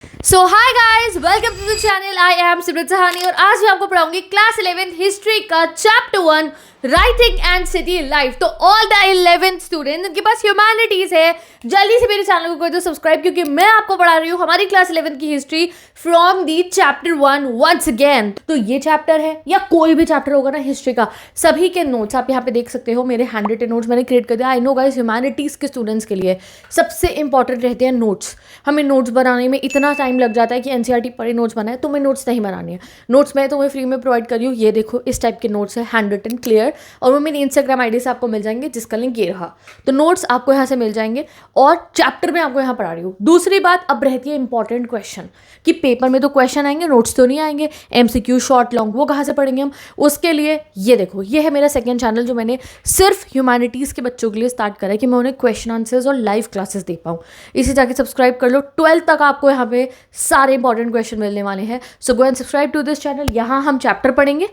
So hi guys, welcome to the channel. I am Simrat Sahni और आज मैं आपको पढ़ाऊंगी क्लास 11th हिस्ट्री का chapter 1 writing and city life. तो ऑल द 11th स्टूडेंट्स जिनके पास ह्यूमैनिटीज है, जल्दी से मेरे चैनल को कर दो सब्सक्राइब, क्योंकि मैं आपको पढ़ा रही हूँ हमारी क्लास 11th की history from the chapter 1 once again. तो ये चैप्टर है या कोई भी चैप्टर होगा ना हिस्ट्री का, सभी के नोट्स आप यहाँ पे देख सकते हो। मेरे हैंड रिटन नोट्स मैंने क्रिएट कर दिया। आई नो गाइस, ह्यूमैनिटीज के स्टूडेंट्स के लिए सबसे इंपॉर्टेंट रहते हैं नोट्स। हमें नोट्स बनाने में इतना टाइम लग जाता है कि एनसीईआरटी पढ़े नोट्स बनाए, तुम्हें नोट्स नहीं बनानी है। नोट्स मैं तुम्हें फ्री में प्रोवाइड कर रही हूँ। ये देखो, इस टाइप के नोट्स है, हैंड रिटन क्लियर, और वो मेरी इंस्टाग्राम आईडी से आपको मिल जाएंगे, जिसका लिंक ये रहा। तो नोट्स आपको यहाँ से मिल जाएंगे और चैप्टर में आपको यहाँ पढ़ा रही हूँ। दूसरी बात अब रहती है इंपॉर्टेंट क्वेश्चन, कि पेपर में तो क्वेश्चन आएंगे, नोट्स तो नहीं आएंगे। एमसीक्यू शॉर्ट लॉन्ग वो कहाँ से पढ़ेंगे हम? उसके लिए ये देखो, ये है मेरा सेकंड चैनल जो मैंने सिर्फ ह्यूमैनिटीज़ के बच्चों के लिए स्टार्ट करा है, कि मैं उन्हें क्वेश्चन आंसर्स और लाइव क्लासेस दे पाऊँ। इसे जाके सब्सक्राइब कर लो। 12th तक आपको यहाँ पे सारे इंपॉर्टेंट क्वेश्चन मिलने वाले हैं। So go and subscribe to this channel. यहाँ हम चैप्टर पढ़ेंगे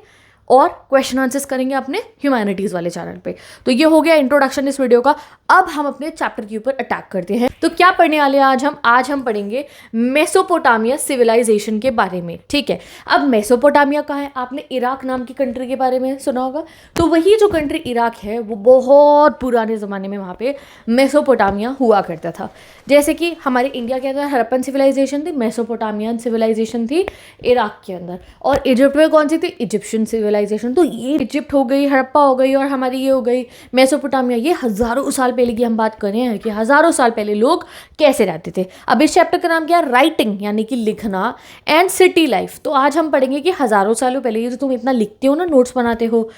और क्वेश्चन आंसर्स करेंगे अपने ह्यूमैनिटीज़ वाले चैनल पे। तो ये हो गया इंट्रोडक्शन इस वीडियो का। अब हम अपने चैप्टर के ऊपर अटैक करते हैं। तो क्या पढ़ने वाले हैं आज हम पढ़ेंगे मेसोपोटामिया सिविलाइजेशन के बारे में। ठीक है, अब मेसोपोटामिया कहाँ है? आपने इराक नाम की कंट्री के बारे में सुना होगा। तो वही जो कंट्री इराक है, वो बहुत पुराने ज़माने में वहाँ पे मेसोपोटामिया हुआ करता था। जैसे कि हमारे इंडिया के अंदर हड़प्पन सिविलाइजेशन थी, मेसोपोटामियन सिविलाइजेशन थी इराक के अंदर। और इजिप्ट में कौन सी थी? Egyptian civilisation. तो ये इजिप्ट हो गई, हड़प्पा हो गई, और हमारी ये हो गई मेसोपोटामिया। ये हज़ारों साल पहले की हम बात कर रहे हैं कि हज़ारों साल पहले लोग कैसे रहते थे। अब इस चैप्टर का नाम क्या है? राइटिंग, यानी कि लिखना, एंड सिटी लाइफ। तो आज हम पढ़ेंगे कि हज़ारों सालों पहले, ये जो तुम इतना लिखते हो ना, नोट्स बनाते हो,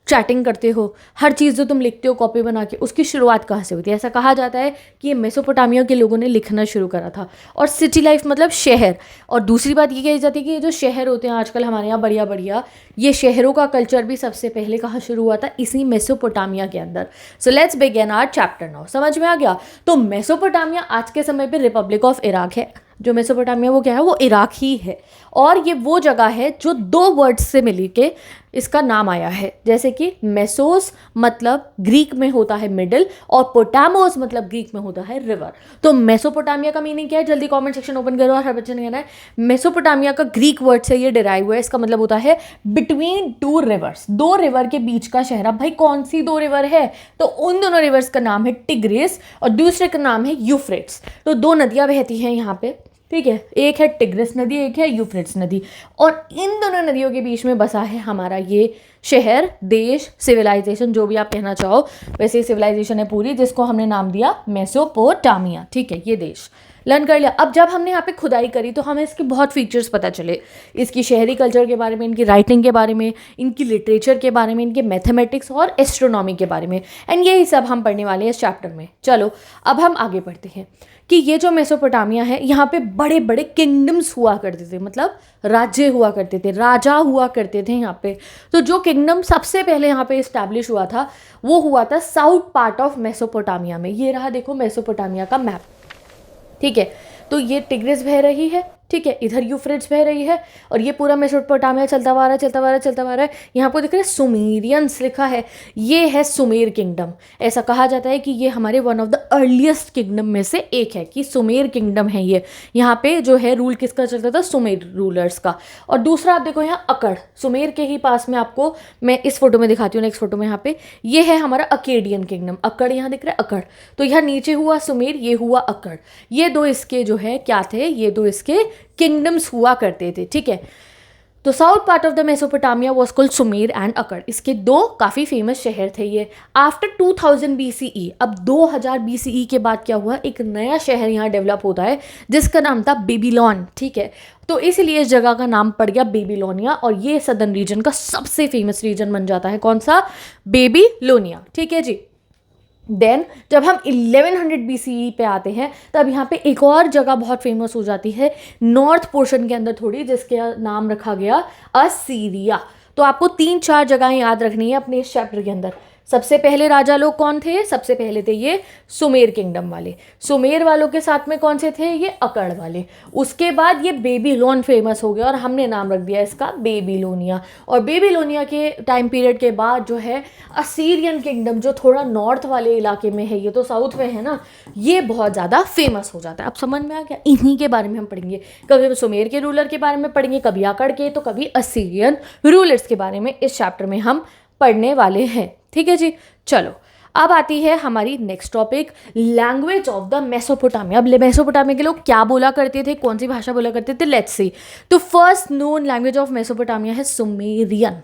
चैटिंग करते हो, हर चीज़ जो तुम लिखते हो कॉपी बना के, उसकी शुरुआत कहाँ से होती है? ऐसा कहा जाता है कि ये मेसोपोटामिया के लोगों ने लिखना शुरू करा था। और सिटी लाइफ मतलब शहर। और दूसरी बात ये कही जाती है कि ये जो शहर होते हैं आजकल हमारे यहाँ बढ़िया बढ़िया, ये शहरों का कल्चर भी सबसे पहले कहाँ शुरू हुआ था? इसी मेसोपोटामिया के अंदर। So let's begin our chapter now. समझ में आ गया? तो मेसोपोटामिया आज के समय पर रिपब्लिक ऑफ इराक है। जो मेसोपोटामिया वो क्या है? वो इराक ही है। और ये वो जगह है जो 2 वर्ड्स से मिल के इसका नाम आया है। जैसे कि मेसोस मतलब ग्रीक में होता है मिडिल, और पोटामोस मतलब ग्रीक में होता है रिवर। तो मेसोपोटामिया का मीनिंग क्या है? जल्दी कमेंट सेक्शन ओपन करो और हर बच्चे ने कहना है। मेसोपोटामिया का ग्रीक वर्ड से ये डिराइव हुआ है। इसका मतलब होता है बिटवीन 2 रिवर्स, 2 रिवर के बीच का शहर। अब भाई कौन सी 2 रिवर है? तो उन दोनों रिवर्स का नाम है टिग्रिस और दूसरे का नाम है यूफ्रेट्स। तो 2 नदियाँ बहती हैं यहाँ पे। ठीक है, एक है टिग्रिस नदी, एक है यूफ्रेट्स नदी, और इन दोनों नदियों के बीच में बसा है हमारा ये शहर, देश, सिविलाइजेशन, जो भी आप कहना चाहो। वैसे सिविलाइजेशन है पूरी, जिसको हमने नाम दिया मेसोपोटामिया। ठीक है, ये देश लर्न कर लिया। अब जब हमने यहाँ पे खुदाई करी तो हमें इसके बहुत फीचर्स पता चले, इसकी शहरी कल्चर के बारे में, इनकी राइटिंग के बारे में, इनकी लिटरेचर के बारे में, इनके मैथमेटिक्स और एस्ट्रोनॉमी के बारे में। एंड यही सब हम पढ़ने वाले हैं इस चैप्टर में। चलो अब हम आगे बढ़ते हैं कि ये जो मेसोपोटामिया है, यहाँ पे बड़े बड़े किंगडम्स हुआ करते थे, मतलब राज्य हुआ करते थे, राजा हुआ करते थे यहाँ पे। तो जो किंगडम सबसे पहले यहाँ पे इस्टेब्लिश हुआ था, वो हुआ था साउथ पार्ट ऑफ मेसोपोटामिया में। ये रहा देखो मेसोपोटामिया का मैप। ठीक है, तो ये टिग्रिस बह रही है, ठीक है, इधर यूफ्रेट्स बह रही है, और ये पूरा मेसोपोटामिया चलता हुआ रहा है। यहाँ पर दिख रहा है सुमेरियंस लिखा है। ये है सुमेर किंगडम। ऐसा कहा जाता है कि ये हमारे one of the earliest kingdom में से एक है, कि सुमेर किंगडम है ये। यहाँ पे जो है रूल किसका चलता था? सुमेर रूलर्स का। और दूसरा आप देखो यहाँ अकड़, सुमेर के ही पास में, आपको मैं इस फोटो में दिखाती हूँ, नेक्स्ट फोटो में। यहाँ पे ये है हमारा अकेडियन किंगडम। अकड़ यहाँ दिख रहा है, अकड़। तो यहाँ नीचे हुआ सुमेर, ये हुआ अकड़। ये 2 इसके जो है क्या थे? ये 2 इसके किंगडम्स हुआ करते थे। ठीक है, तो south part of the Mesopotamia was called Sumer and अकड़। इसके 2 काफ़ी फेमस शहर थे ये। आफ्टर 2000 BCE, अब 2000 BCE के बाद क्या हुआ? एक नया शहर यहाँ डेवलप होता है, जिसका नाम था बेबीलोन। ठीक है, तो इसलिए इस जगह का नाम पड़ गया बेबीलोनिया, और ये सदर्न रीजन का सबसे फेमस रीजन बन जाता है। कौन सा? बेबीलोनिया। ठीक है जी। देन जब हम 1100 BCE पे आते हैं, तब यहाँ पे एक और जगह बहुत फेमस हो जाती है नॉर्थ पोर्शन के अंदर थोड़ी, जिसके नाम रखा गया असीरिया। तो आपको 3-4 जगहें याद रखनी है अपने इस चैप्टर के अंदर। सबसे पहले राजा लोग कौन थे? सबसे पहले थे ये सुमेर किंगडम वाले। सुमेर वालों के साथ में कौन से थे? ये अकड़ वाले। उसके बाद ये बेबीलोन फेमस हो गया और हमने नाम रख दिया इसका बेबीलोनिया। और बेबीलोनिया के टाइम पीरियड के बाद जो है असीरियन किंगडम, जो थोड़ा नॉर्थ वाले इलाके में है, ये तो साउथ में है ना, ये बहुत ज़्यादा फेमस हो जाता है। अब समझ में आ गया? इन्हीं के बारे में हम पढ़ेंगे, कभी हम सुमेर के रूलर के बारे में पढ़ेंगे, कभी अकड़ के, तो कभी असीरियन रूलर्स के बारे में इस चैप्टर में हम पढ़ने वाले हैं। ठीक है जी, चलो अब आती है हमारी next topic, language of the Mesopotamia. अब मेसोपोटामिया के लोग क्या बोला करते थे, कौन सी भाषा बोला करते थे, लेट्स सी। तो first known language of Mesopotamia है सुमेरियन।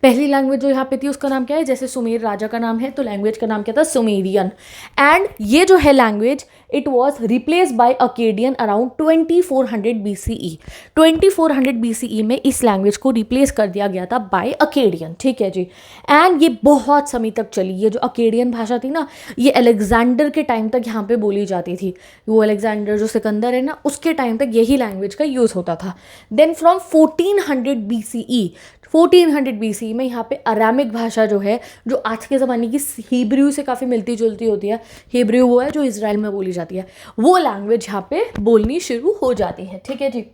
पहली लैंग्वेज जो यहाँ पे थी उसका नाम क्या है? जैसे सुमेर राजा का नाम है तो लैंग्वेज का नाम क्या था? सुमेरियन। एंड ये जो है language, it was replace by Akkadian around 2400 BCE। 2400 BCE में इस लैंग्वेज को रिप्लेस कर दिया गया था बाय अकेडियन। ठीक है जी। एंड ये बहुत समय तक चली। ये जो अकेडियन भाषा थी ना, ये अलेक्जेंडर के टाइम तक यहाँ पे बोली जाती थी। वो अलेक्जेंडर जो सिकंदर है ना, उसके टाइम तक यही लैंग्वेज का यूज़ होता था। देन फ्रॉम 1400 BCE, 1400 BCE में यहाँ पे अरामिक भाषा जो है, जो आज के ज़माने की हिब्रू से काफ़ी मिलती जुलती होती है, हिब्रू वो है जो इजराइल में बोली जाती है, वो लैंग्वेज यहाँ पे बोलनी शुरू हो जाती है। ठीक है जी।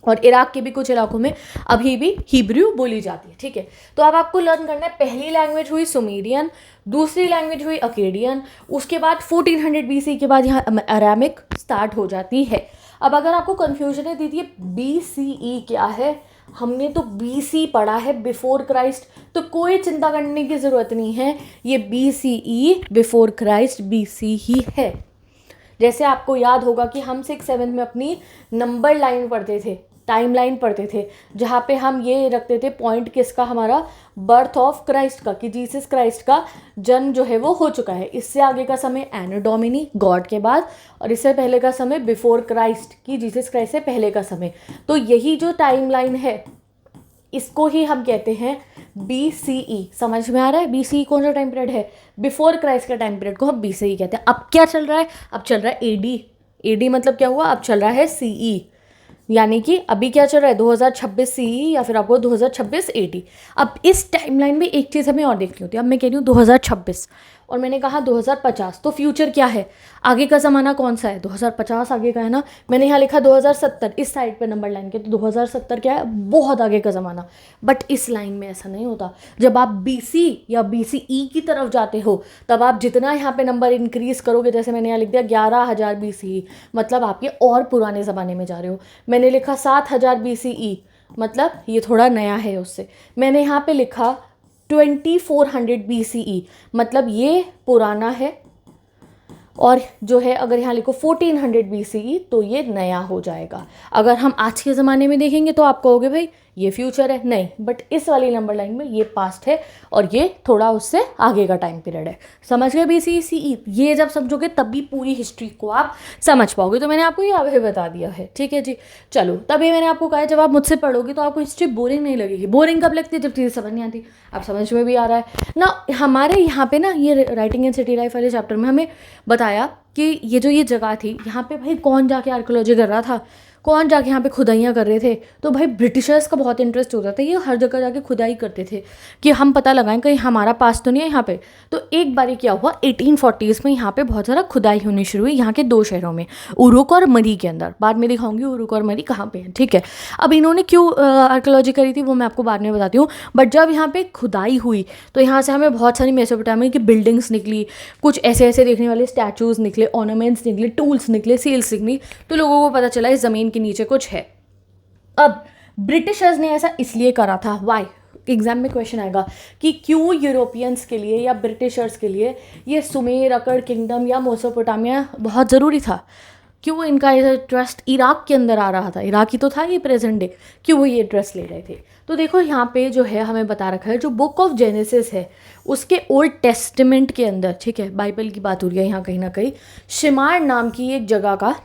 और इराक के भी कुछ इलाकों में अभी भी हिब्रू बोली जाती है। ठीक है, तो अब आपको लर्न करना है, पहली लैंग्वेज हुई सुमेरियन, दूसरी लैंग्वेज हुई अकेडियन, उसके बाद 1400 BC के बाद यहाँ अरामिक स्टार्ट हो जाती है। अब अगर आपको कन्फ्यूजन है दीदी BCE क्या है, हमने तो BC पढ़ा है, बिफोर क्राइस्ट, तो कोई चिंता करने की ज़रूरत नहीं है, ये BCE बिफोर क्राइस्ट BC ही है। जैसे आपको याद होगा कि हम 6-7 में अपनी नंबर लाइन पढ़ते थे, टाइम लाइन पढ़ते थे, जहाँ पे हम ये रखते थे पॉइंट किसका, हमारा बर्थ ऑफ क्राइस्ट का, कि जीसस क्राइस्ट का जन्म जो है वो हो चुका है। इससे आगे का समय एनो डोमिनी, गॉड के बाद, और इससे पहले का समय बिफोर क्राइस्ट, कि जीसस क्राइस्ट से पहले का समय। तो यही जो टाइम लाइन है इसको ही हम कहते हैं BCE। समझ में आ रहा है? BCE कौन सा टाइम पीरियड है? बिफोर क्राइस्ट का टाइम पीरियड को हम BCE कहते हैं। अब क्या चल रहा है? अब चल रहा है AD मतलब क्या हुआ? अब चल रहा है CE, यानी कि अभी क्या चल रहा है? 2026 CE या फिर आपको 2026 AD। अब इस टाइमलाइन में एक चीज़ हमें और देखनी होती है। अब मैं कह रही हूँ 2026 और मैंने कहा 2050, तो फ्यूचर क्या है? आगे का ज़माना कौन सा है? 2050 आगे का है ना। मैंने यहाँ लिखा 2070 इस साइड पे नंबर लाइन के, तो 2070 क्या है? बहुत आगे का ज़माना। बट इस लाइन में ऐसा नहीं होता। जब आप BC या BCE की तरफ जाते हो, तब आप जितना यहाँ पे नंबर इंक्रीज़ करोगे, जैसे मैंने यहाँ लिख दिया 11,000 BCE, मतलब आप ये और पुराने ज़माने में जा रहे हो। मैंने लिखा 7,000 BCE, मतलब ये थोड़ा नया है उससे। मैंने यहाँ पे लिखा 2400 BCE, मतलब ये पुराना है। और जो है अगर यहाँ लिखो 1400 BCE, तो ये नया हो जाएगा। अगर हम आज के ज़माने में देखेंगे तो आप कहोगे भाई ये फ्यूचर है, नहीं, बट इस वाली नंबर लाइन में ये पास्ट है और ये थोड़ा उससे आगे का टाइम पीरियड है। समझ गए BCE CE? ये जब समझोगे तभी पूरी हिस्ट्री को आप समझ पाओगे। तो मैंने आपको ये अभी बता दिया है। ठीक है जी, चलो तभी मैंने आपको कहा है जब आप मुझसे पढ़ोगे तो आपको हिस्ट्री बोरिंग नहीं लगेगी। बोरिंग कब लगती है? जब चीज़ें समझ नहीं आती। अब समझ में भी आ रहा है ना। हमारे यहाँ पे ना ये राइटिंग एंड सिटी लाइफ वाले चैप्टर में हमें बताया कि ये जो ये जगह थी, यहाँ पे भाई कौन जाके आर्कियोलॉजी कर रहा था, कौन जाके यहाँ पे खुदाइयाँ कर रहे थे? तो भाई ब्रिटिशर्स का बहुत इंटरेस्ट होता था, ये हर जगह जाके खुदाई करते थे कि हम पता लगाएं कहीं हमारा पास तो नहीं है यहाँ पे। तो एक बारी क्या हुआ, 1840s में यहाँ पे बहुत ज़्यादा खुदाई होनी शुरू हुई, यहाँ के 2 शहरों में, उरुक और मरी के अंदर। बाद में दिखाऊंगी उरुक और मरी कहाँ पे है। ठीक है, अब इन्होंने क्यों आर्कियोलॉजी करी थी वो मैं आपको बाद में बताती हूँ। बट जब यहाँ पे खुदाई हुई तो यहाँ से हमें बहुत सारी मेसोपोटामिया की बिल्डिंग्स निकली, कुछ ऐसे ऐसे देखने वाले स्टैचूज़ निकले, ऑर्नामेंट्स निकले, टूल्स निकले, सील्स निकली। तो लोगों को पता चला इस ज़मीन के नीचे कुछ है। अब ब्रिटिशर्स ने ऐसा इसलिए करा था, वाई? एग्जाम में क्वेश्चन आएगा कि क्यों यूरोपियंस के लिए या ब्रिटिशर्स के लिए ये सुमेर, अकड़ किंगडम या मेसोपोटामिया बहुत ज़रूरी था। क्यों इनका ये ट्रस्ट इराक के अंदर आ रहा था? इराक ही तो था ये प्रेजेंट डे, क्यों वो ये ट्रस्ट ले रहे थे? तो देखो यहाँ पे जो है हमें बता रखा है, जो बुक ऑफ जेनेसिस है उसके ओल्ड टेस्टामेंट के अंदर, ठीक है, बाइबल की बात हो रही है यहाँ कहीं ना कहीं, शिमार नाम की एक जगह का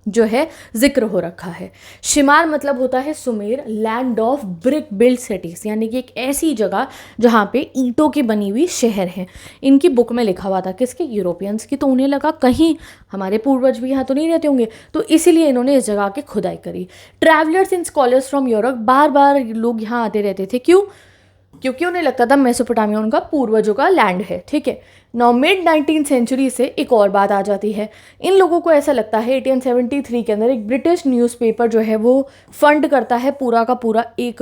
जो है जिक्र हो रखा है। शिमार मतलब होता है Sumer, land of brick build cities, यानी कि एक ऐसी जगह जहाँ पे ईंटों की बनी हुई शहर हैं। इनकी बुक में लिखा हुआ था, किसके? यूरोपियंस की। तो उन्हें लगा कहीं हमारे पूर्वज भी यहाँ तो नहीं रहते होंगे, तो इसीलिए इन्होंने इस जगह की खुदाई करी। Travellers and scholars from Europe, बार बार लोग यहाँ आते रहते थे। क्यों? क्योंकि उन्हें लगता था मेसोपोटामिया उनका पूर्वजों का लैंड है, ठीक है। नाउ मिड 19th सेंचुरी से एक और बात आ जाती है। इन लोगों को ऐसा लगता है 1873 के अंदर एक ब्रिटिश न्यूज़पेपर जो है वो फंड करता है पूरा का पूरा, एक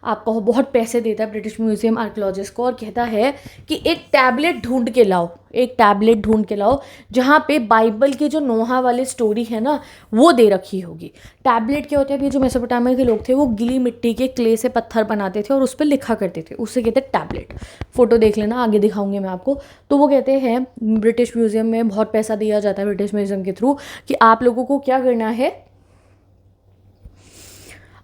आपको बहुत पैसे देता है ब्रिटिश म्यूजियम आर्कियोलॉजिस्ट को, और कहता है कि एक टैबलेट ढूंढ के लाओ, एक टैबलेट ढूंढ के लाओ जहाँ पे बाइबल की जो नोहा वाली स्टोरी है ना वो दे रखी होगी। टैबलेट क्या होते हैं, ये जो मेसोपोटामिया के लोग थे वो गीली मिट्टी के क्ले से पत्थर बनाते थे और उस पर लिखा करते थे, उससे कहते हैं टैबलेट। फोटो देख लेना, आगे दिखाऊंगी मैं आपको। तो वो कहते हैं ब्रिटिश म्यूजियम में बहुत पैसा दिया जाता है ब्रिटिश म्यूजियम के थ्रू कि आप लोगों को क्या करना है,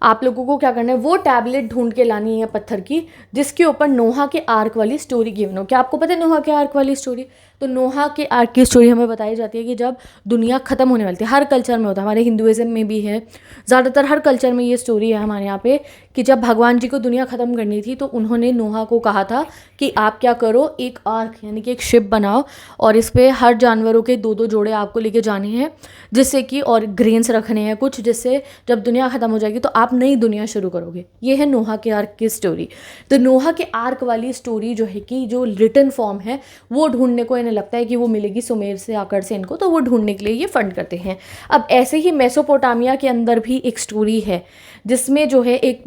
आप लोगों को क्या करना है, वो टैबलेट ढूंढ के लानी है पत्थर की जिसके ऊपर नोहा के आर्क वाली स्टोरी गिवन हो। क्या आपको पता है नोहा के आर्क वाली स्टोरी? तो नोहा के आर्क की स्टोरी हमें बताई जाती है कि जब दुनिया ख़त्म होने वाली थी, हर कल्चर में होता है, हमारे हिंदुज़म में भी है, ज़्यादातर हर कल्चर में ये स्टोरी है हमारे यहाँ पे, कि जब भगवान जी को दुनिया ख़त्म करनी थी तो उन्होंने नोहा को कहा था कि आप क्या करो, एक आर्क यानी कि एक शिप बनाओ और इस पर हर जानवरों के 2-2 जोड़े आपको लेके जाने हैं, जिससे कि और ग्रेन्स रखने हैं कुछ, जिससे जब दुनिया ख़त्म हो जाएगी तो आप नई दुनिया शुरू करोगे। ये है नोहा के आर्क की स्टोरी। तो नोहा के आर्क वाली स्टोरी जो है कि जो रिटन फॉर्म है वो ढूंढने को इन्हें लगता है कि वो मिलेगी सुमेर से आकर से इनको, तो वो ढूंढने के लिए ये फंड करते हैं। अब ऐसे ही मेसोपोटामिया के अंदर भी एक स्टोरी है जिसमें जो है एक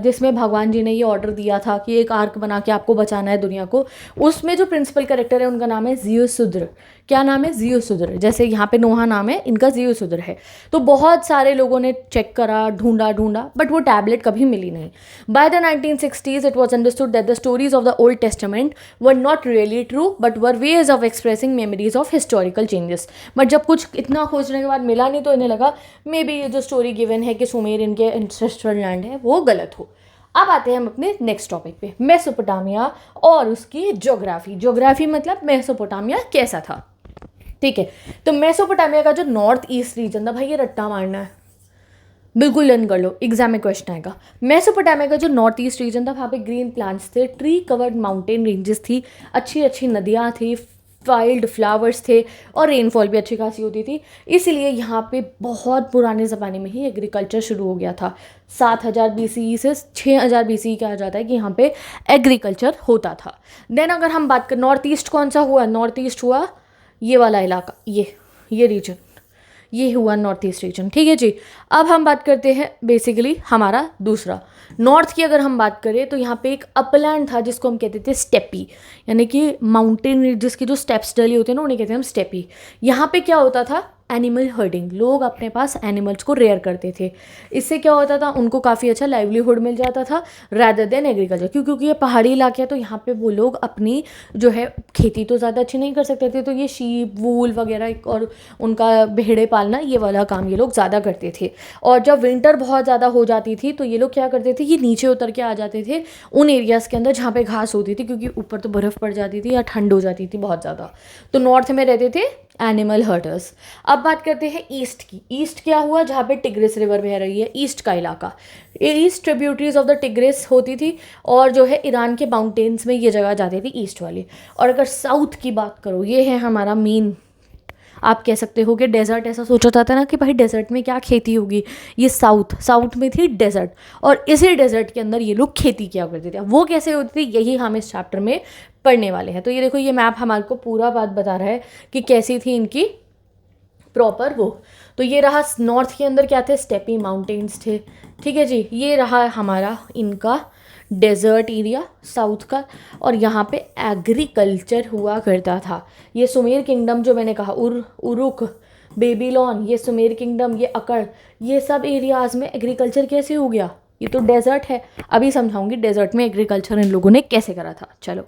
जिसमें भगवान जी ने ये ऑर्डर दिया था कि एक आर्क बना के आपको बचाना है दुनिया को। उसमें जो प्रिंसिपल कैरेक्टर है उनका नाम है ज़ियुसुद्र। क्या नाम है? ज़ियुसुद्र। जैसे यहाँ पे नोहा नाम है, इनका ज़ियुसुद्र है। तो बहुत सारे लोगों ने चेक करा, ढूंढा बट वो टैबलेट कभी मिली नहीं। By the 1960s it was understood that the stories of the old testament were not really true but were ways of expressing memories of historical changes. But जब कुछ इतना खोजने के बाद मिला नहीं तो इन्हें लगा मे बी ये जो स्टोरी गिवन है कि सुमेर इनके एंसेस्ट्रल लैंड है वो गलत हो। अब आते हैं हम अपने नेक्स्ट टॉपिक पे, मेसोपोटामिया और उसकी ज्योग्राफी। ज्योग्राफी मतलब मेसोपोटामिया कैसा था, ठीक है। तो मेसोपोटामिया का जो नॉर्थ ईस्ट रीजन था, भाई ये रट्टा मारना है, बिल्कुल लर्न कर लो, एग्जाम में क्वेश्चन आएगा। मेसोपोटामिया का जो नॉर्थ ईस्ट रीजन था वहाँ पे ग्रीन प्लांट्स थे, ट्री कवर्ड माउंटेन रेंजेस थी, अच्छी अच्छी नदियाँ थी, वाइल्ड फ्लावर्स थे और रेनफॉल भी अच्छी खासी होती थी। इसलिए यहाँ पे बहुत पुराने ज़माने में ही एग्रीकल्चर शुरू हो गया था। 7000 BCE से 6000 BCE कहा जाता है कि यहाँ पे एग्रीकल्चर होता था। देन अगर हम बात करें नॉर्थ ईस्ट कौन सा हुआ, नॉर्थ ईस्ट हुआ ये वाला इलाका, ये रीजन, ये हुआ नॉर्थ ईस्ट रीजन, ठीक है जी। अब हम बात करते हैं बेसिकली हमारा दूसरा नॉर्थ की। अगर हम बात करें तो यहाँ पे एक अपलैंड था जिसको हम कहते थे स्टेपी, यानी कि माउंटेन जिसके जो स्टेप्स डली होते हैं ना उन्हें कहते हैं हम स्टेपी। यहाँ पे क्या होता था, एनिमल हर्डिंग, लोग अपने पास एनिमल्स को रेयर करते थे। इससे क्या होता था, उनको काफ़ी अच्छा लाइवलीहुड मिल जाता था रैदर देन एग्रीकल्चर, क्योंकि ये पहाड़ी इलाके हैं तो यहाँ पे वो लोग अपनी जो है खेती तो ज़्यादा अच्छी नहीं कर सकते थे, तो ये शीप वूल वगैरह और उनका भेड़े पालना ये वाला काम ये लोग ज़्यादा करते थे। और जब विंटर बहुत ज़्यादा हो जाती थी तो ये लोग क्या करते थे, ये नीचे उतर के आ जाते थे उन एरियाज़ के अंदर जहाँ पे घास होती थी, क्योंकि ऊपर तो बर्फ़ पड़ जाती थी या ठंड हो जाती थी बहुत ज़्यादा। तो नॉर्थ में रहते थे एनिमल हर्टर्स। अब बात करते हैं ईस्ट की। ईस्ट क्या हुआ, जहाँ पे टिग्रिस रिवर बह रही है, ईस्ट का इलाका। East tributaries of the tigris होती थी और जो है ईरान के माउंटेन्स में ये जगह जाती थी ईस्ट वाली। और अगर साउथ की बात करो, ये है हमारा मेन, आप कह सकते हो कि डेजर्ट, ऐसा सोचा जाता है ना कि भाई डेजर्ट में क्या खेती होगी, ये साउथ में थी डेजर्ट, और इसी डेजर्ट के अंदर ये लोग खेती किया करते थे। वो कैसे होती थी यही हम इस चैप्टर में पढ़ने वाले हैं। तो ये देखो, ये मैप हमारे को पूरा बात बता रहा है कि कैसी थी इनकी प्रॉपर वो। तो ये रहा नॉर्थ के अंदर क्या थे, स्टेपी माउंटेन्स थे, ठीक है जी। ये रहा हमारा इनका डेजर्ट एरिया साउथ का, और यहाँ पे एग्रीकल्चर हुआ करता था। ये सुमेर किंगडम जो मैंने कहा, उरुक, बेबीलोन, ये सुमेर किंगडम, ये अकड़, ये सब एरियाज़ में एग्रीकल्चर कैसे हो गया, ये तो डेजर्ट है। अभी समझाऊंगी डेजर्ट में एग्रीकल्चर इन लोगों ने कैसे करा था। चलो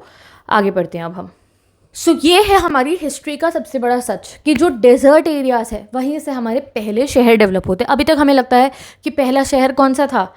आगे बढ़ते हैं अब हम। ये है हमारी हिस्ट्री का सबसे बड़ा सच कि जो डेजर्ट एरियाज़ है वहीं से हमारे पहले शहर डेवलप होते हैं। अभी तक हमें लगता है कि पहला शहर कौन सा था,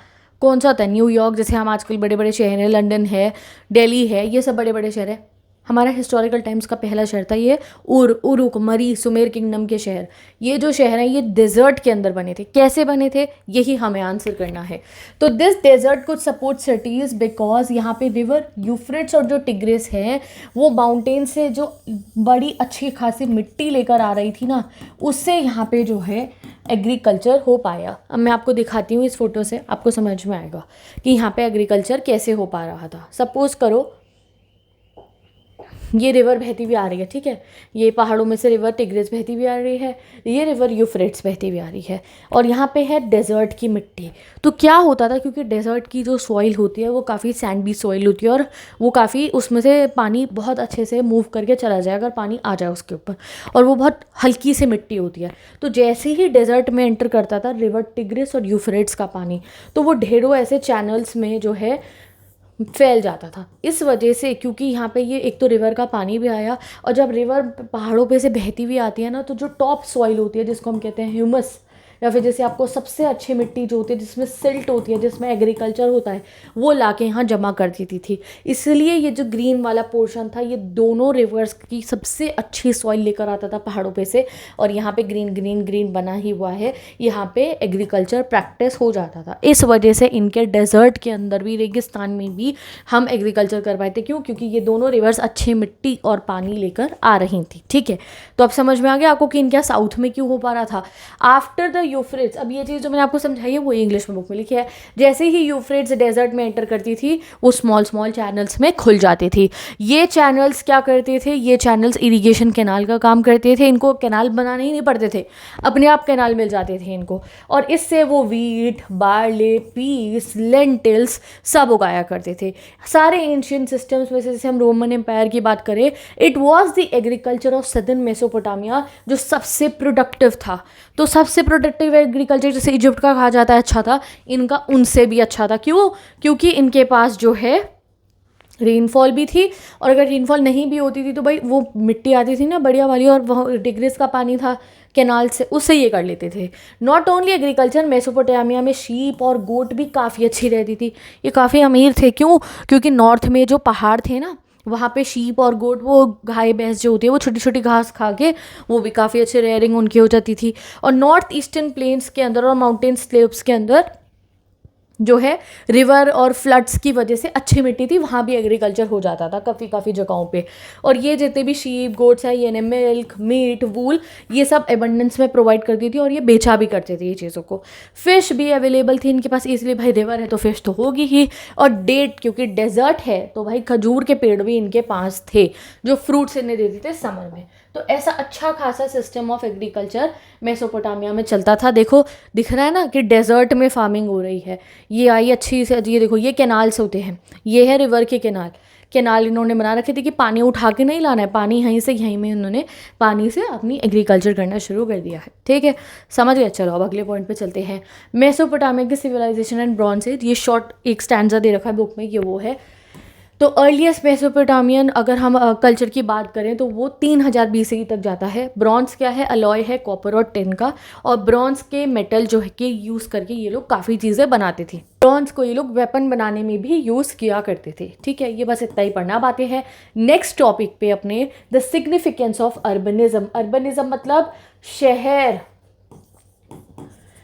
न्यूयॉर्क, जैसे हम आजकल बड़े बड़े शहर हैं, लंदन है, दिल्ली है, ये सब बड़े बड़े शहर हैं। हमारा हिस्टोरिकल टाइम्स का पहला शहर था ये उरुक, मरी, सुमेर किंगडम के शहर। ये जो शहर हैं ये डेजर्ट के अंदर बने थे। कैसे बने थे यही हमें आंसर करना है। तो this desert could support cities because यहाँ पे रिवर यूफ्रेट्स और जो टिग्रिस है वो माउंटेन से जो बड़ी अच्छी खासी मिट्टी लेकर आ रही थी ना, उससे यहाँ पे जो है एग्रीकल्चर हो पाया। अब मैं आपको दिखाती हूँ इस फोटो से, आपको समझ में आएगा कि यहाँ पे एग्रीकल्चर कैसे हो पा रहा था। सपोज करो ये रिवर बहती हुई आ रही है, ठीक है, ये पहाड़ों में से रिवर टिग्रिस बहती हुई आ रही है, ये रिवर यूफ्रेट्स बहती हुई आ रही है, और यहाँ पे है डेजर्ट की मिट्टी। तो क्या होता था, क्योंकि डेजर्ट की जो सॉइल होती है वो काफ़ी सैंडी सॉइल होती है, और वो काफ़ी उसमें से पानी बहुत अच्छे से मूव करके चला जाए अगर पानी आ जाए उसके ऊपर, और वो बहुत हल्की सी मिट्टी होती है। तो जैसे ही डेजर्ट में एंटर करता था रिवर टिग्रिस और यूफ्रेट्स का पानी, तो वो ढेरों ऐसे चैनल्स में जो है फैल जाता था। इस वजह से, क्योंकि यहाँ पे ये एक तो रिवर का पानी भी आया, और जब रिवर पहाड़ों पे से बहती हुई आती है ना, तो जो टॉप सॉइल होती है जिसको हम कहते हैं ह्यूमस, या फिर जैसे आपको सबसे अच्छी मिट्टी जो होती है जिसमें सिल्ट होती है, जिसमें एग्रीकल्चर होता है, वो लाके यहाँ जमा कर देती थी। इसलिए ये जो ग्रीन वाला पोर्शन था, ये दोनों रिवर्स की सबसे अच्छी सॉइल लेकर आता था पहाड़ों पे से, और यहाँ पे ग्रीन ग्रीन ग्रीन बना ही हुआ है, यहाँ पे एग्रीकल्चर प्रैक्टिस हो जाता था। इस वजह से इनके डेजर्ट के अंदर भी, रेगिस्तान में भी हम एग्रीकल्चर कर पाए थे। क्यों? क्योंकि ये दोनों रिवर्स अच्छी मिट्टी और पानी लेकर आ रही थी। ठीक है, तो अब समझ में आ गया आपको कि इनका साउथ में क्यों हो पा रहा था। आफ्टर द यूफ्रेट्स, अब ये चीज़ जो मैंने आपको समझाई है वो इंग्लिश में बुक में लिखी है, जैसे ही यूफ्रेट्स डेजर्ट में एंटर करती थी वो स्मॉल स्मॉल चैनल्स में खुल जाती थी। ये चैनल्स क्या करते थे, ये चैनल्स इरिगेशन कैनाल का काम करते थे। इनको कैनाल बनाने ही नहीं पड़ते थे, अपने आप कैनाल मिल जाते थे इनको, और इससे वो वीट, बार्ले, पीस, लेंटिल्स सब उगाया करते थे। सारे एंशियंट सिस्टम्स में से, जैसे हम रोमन एम्पायर की बात करें, it was the agriculture of southern Mesopotamia जो सबसे प्रोडक्टिव था। तो सबसे प्रोडक्टिव एग्रीकल्चर जैसे इजिप्ट का कहा जाता है अच्छा था, इनका उनसे भी अच्छा था। क्यों? क्योंकि इनके पास जो है रेनफॉल भी थी, और अगर रेनफॉल नहीं भी होती थी तो भाई वो मिट्टी आती थी ना बढ़िया वाली, और वह टिग्रिस का पानी था कैनाल से, उससे ये कर लेते थे। नॉट ओनली एग्रीकल्चर, मेसोपोटामिया में शीप और गोट भी काफ़ी अच्छी रहती थी। ये काफ़ी अमीर थे। क्यों? क्योंकि नॉर्थ में जो पहाड़ थे ना, वहाँ पे शीप और गोट, वो गाय भैंस जो होती है वो छोटी छोटी घास खा के वो भी काफ़ी अच्छे रेयरिंग उनकी हो जाती थी। और नॉर्थ ईस्टर्न प्लेन्स के अंदर और माउंटेन स्लेब्स के अंदर जो है रिवर और फ्लड्स की वजह से अच्छी मिट्टी थी, वहाँ भी एग्रीकल्चर हो जाता था काफ़ी काफ़ी जगहों पे। और ये जितने भी शीप गोट्स हैं, ये मिल्क, मीट, वूल, ये सब एबंडेंस में प्रोवाइड करती थी, और ये बेचा भी करते थे ये चीज़ों को। फ़िश भी अवेलेबल थी इनके पास, इसलिए भाई रिवर है तो फ़िश तो होगी ही। और डेट, क्योंकि डेजर्ट है तो भाई खजूर के पेड़ भी इनके पास थे जो फ्रूट्स इन्हें देते थे समर में। तो ऐसा अच्छा खासा सिस्टम ऑफ एग्रीकल्चर मेसोपोटामिया में चलता था। देखो दिख रहा है ना कि डेजर्ट में फार्मिंग हो रही है। ये आई अच्छी से, ये देखो ये कैनाल्स होते हैं, ये है रिवर के कैनाल। कैनाल इन्होंने बना रखे थे कि पानी उठा के नहीं लाना है, पानी यहीं से यहीं में इन्होंने पानी से अपनी एग्रीकल्चर करना शुरू कर दिया है। ठीक है, समझ गए। चलो अब अगले पॉइंट पे चलते हैं। मेसोपोटामिया की सिविलाइजेशन एंड ब्रॉन्ज एज, ये शॉर्ट एक स्टैंजा दे रखा है बुक में, ये वो है। तो अर्लीस्ट मेसोपोटामियन अगर हम कल्चर की बात करें तो वो 3000 BCE तक जाता है। ब्रॉन्ज क्या है? अलॉय है कॉपर और टिन का, और ब्रॉन्ज के मेटल जो है कि यूज़ करके ये लोग काफ़ी चीज़ें बनाते थे। ब्रॉन्ज को ये लोग वेपन बनाने में भी यूज़ किया करते थे। ठीक है, ये बस इतना ही पढ़ना। बातें हैं नेक्स्ट टॉपिक पे अपने, the significance of urbanism. Urbanism मतलब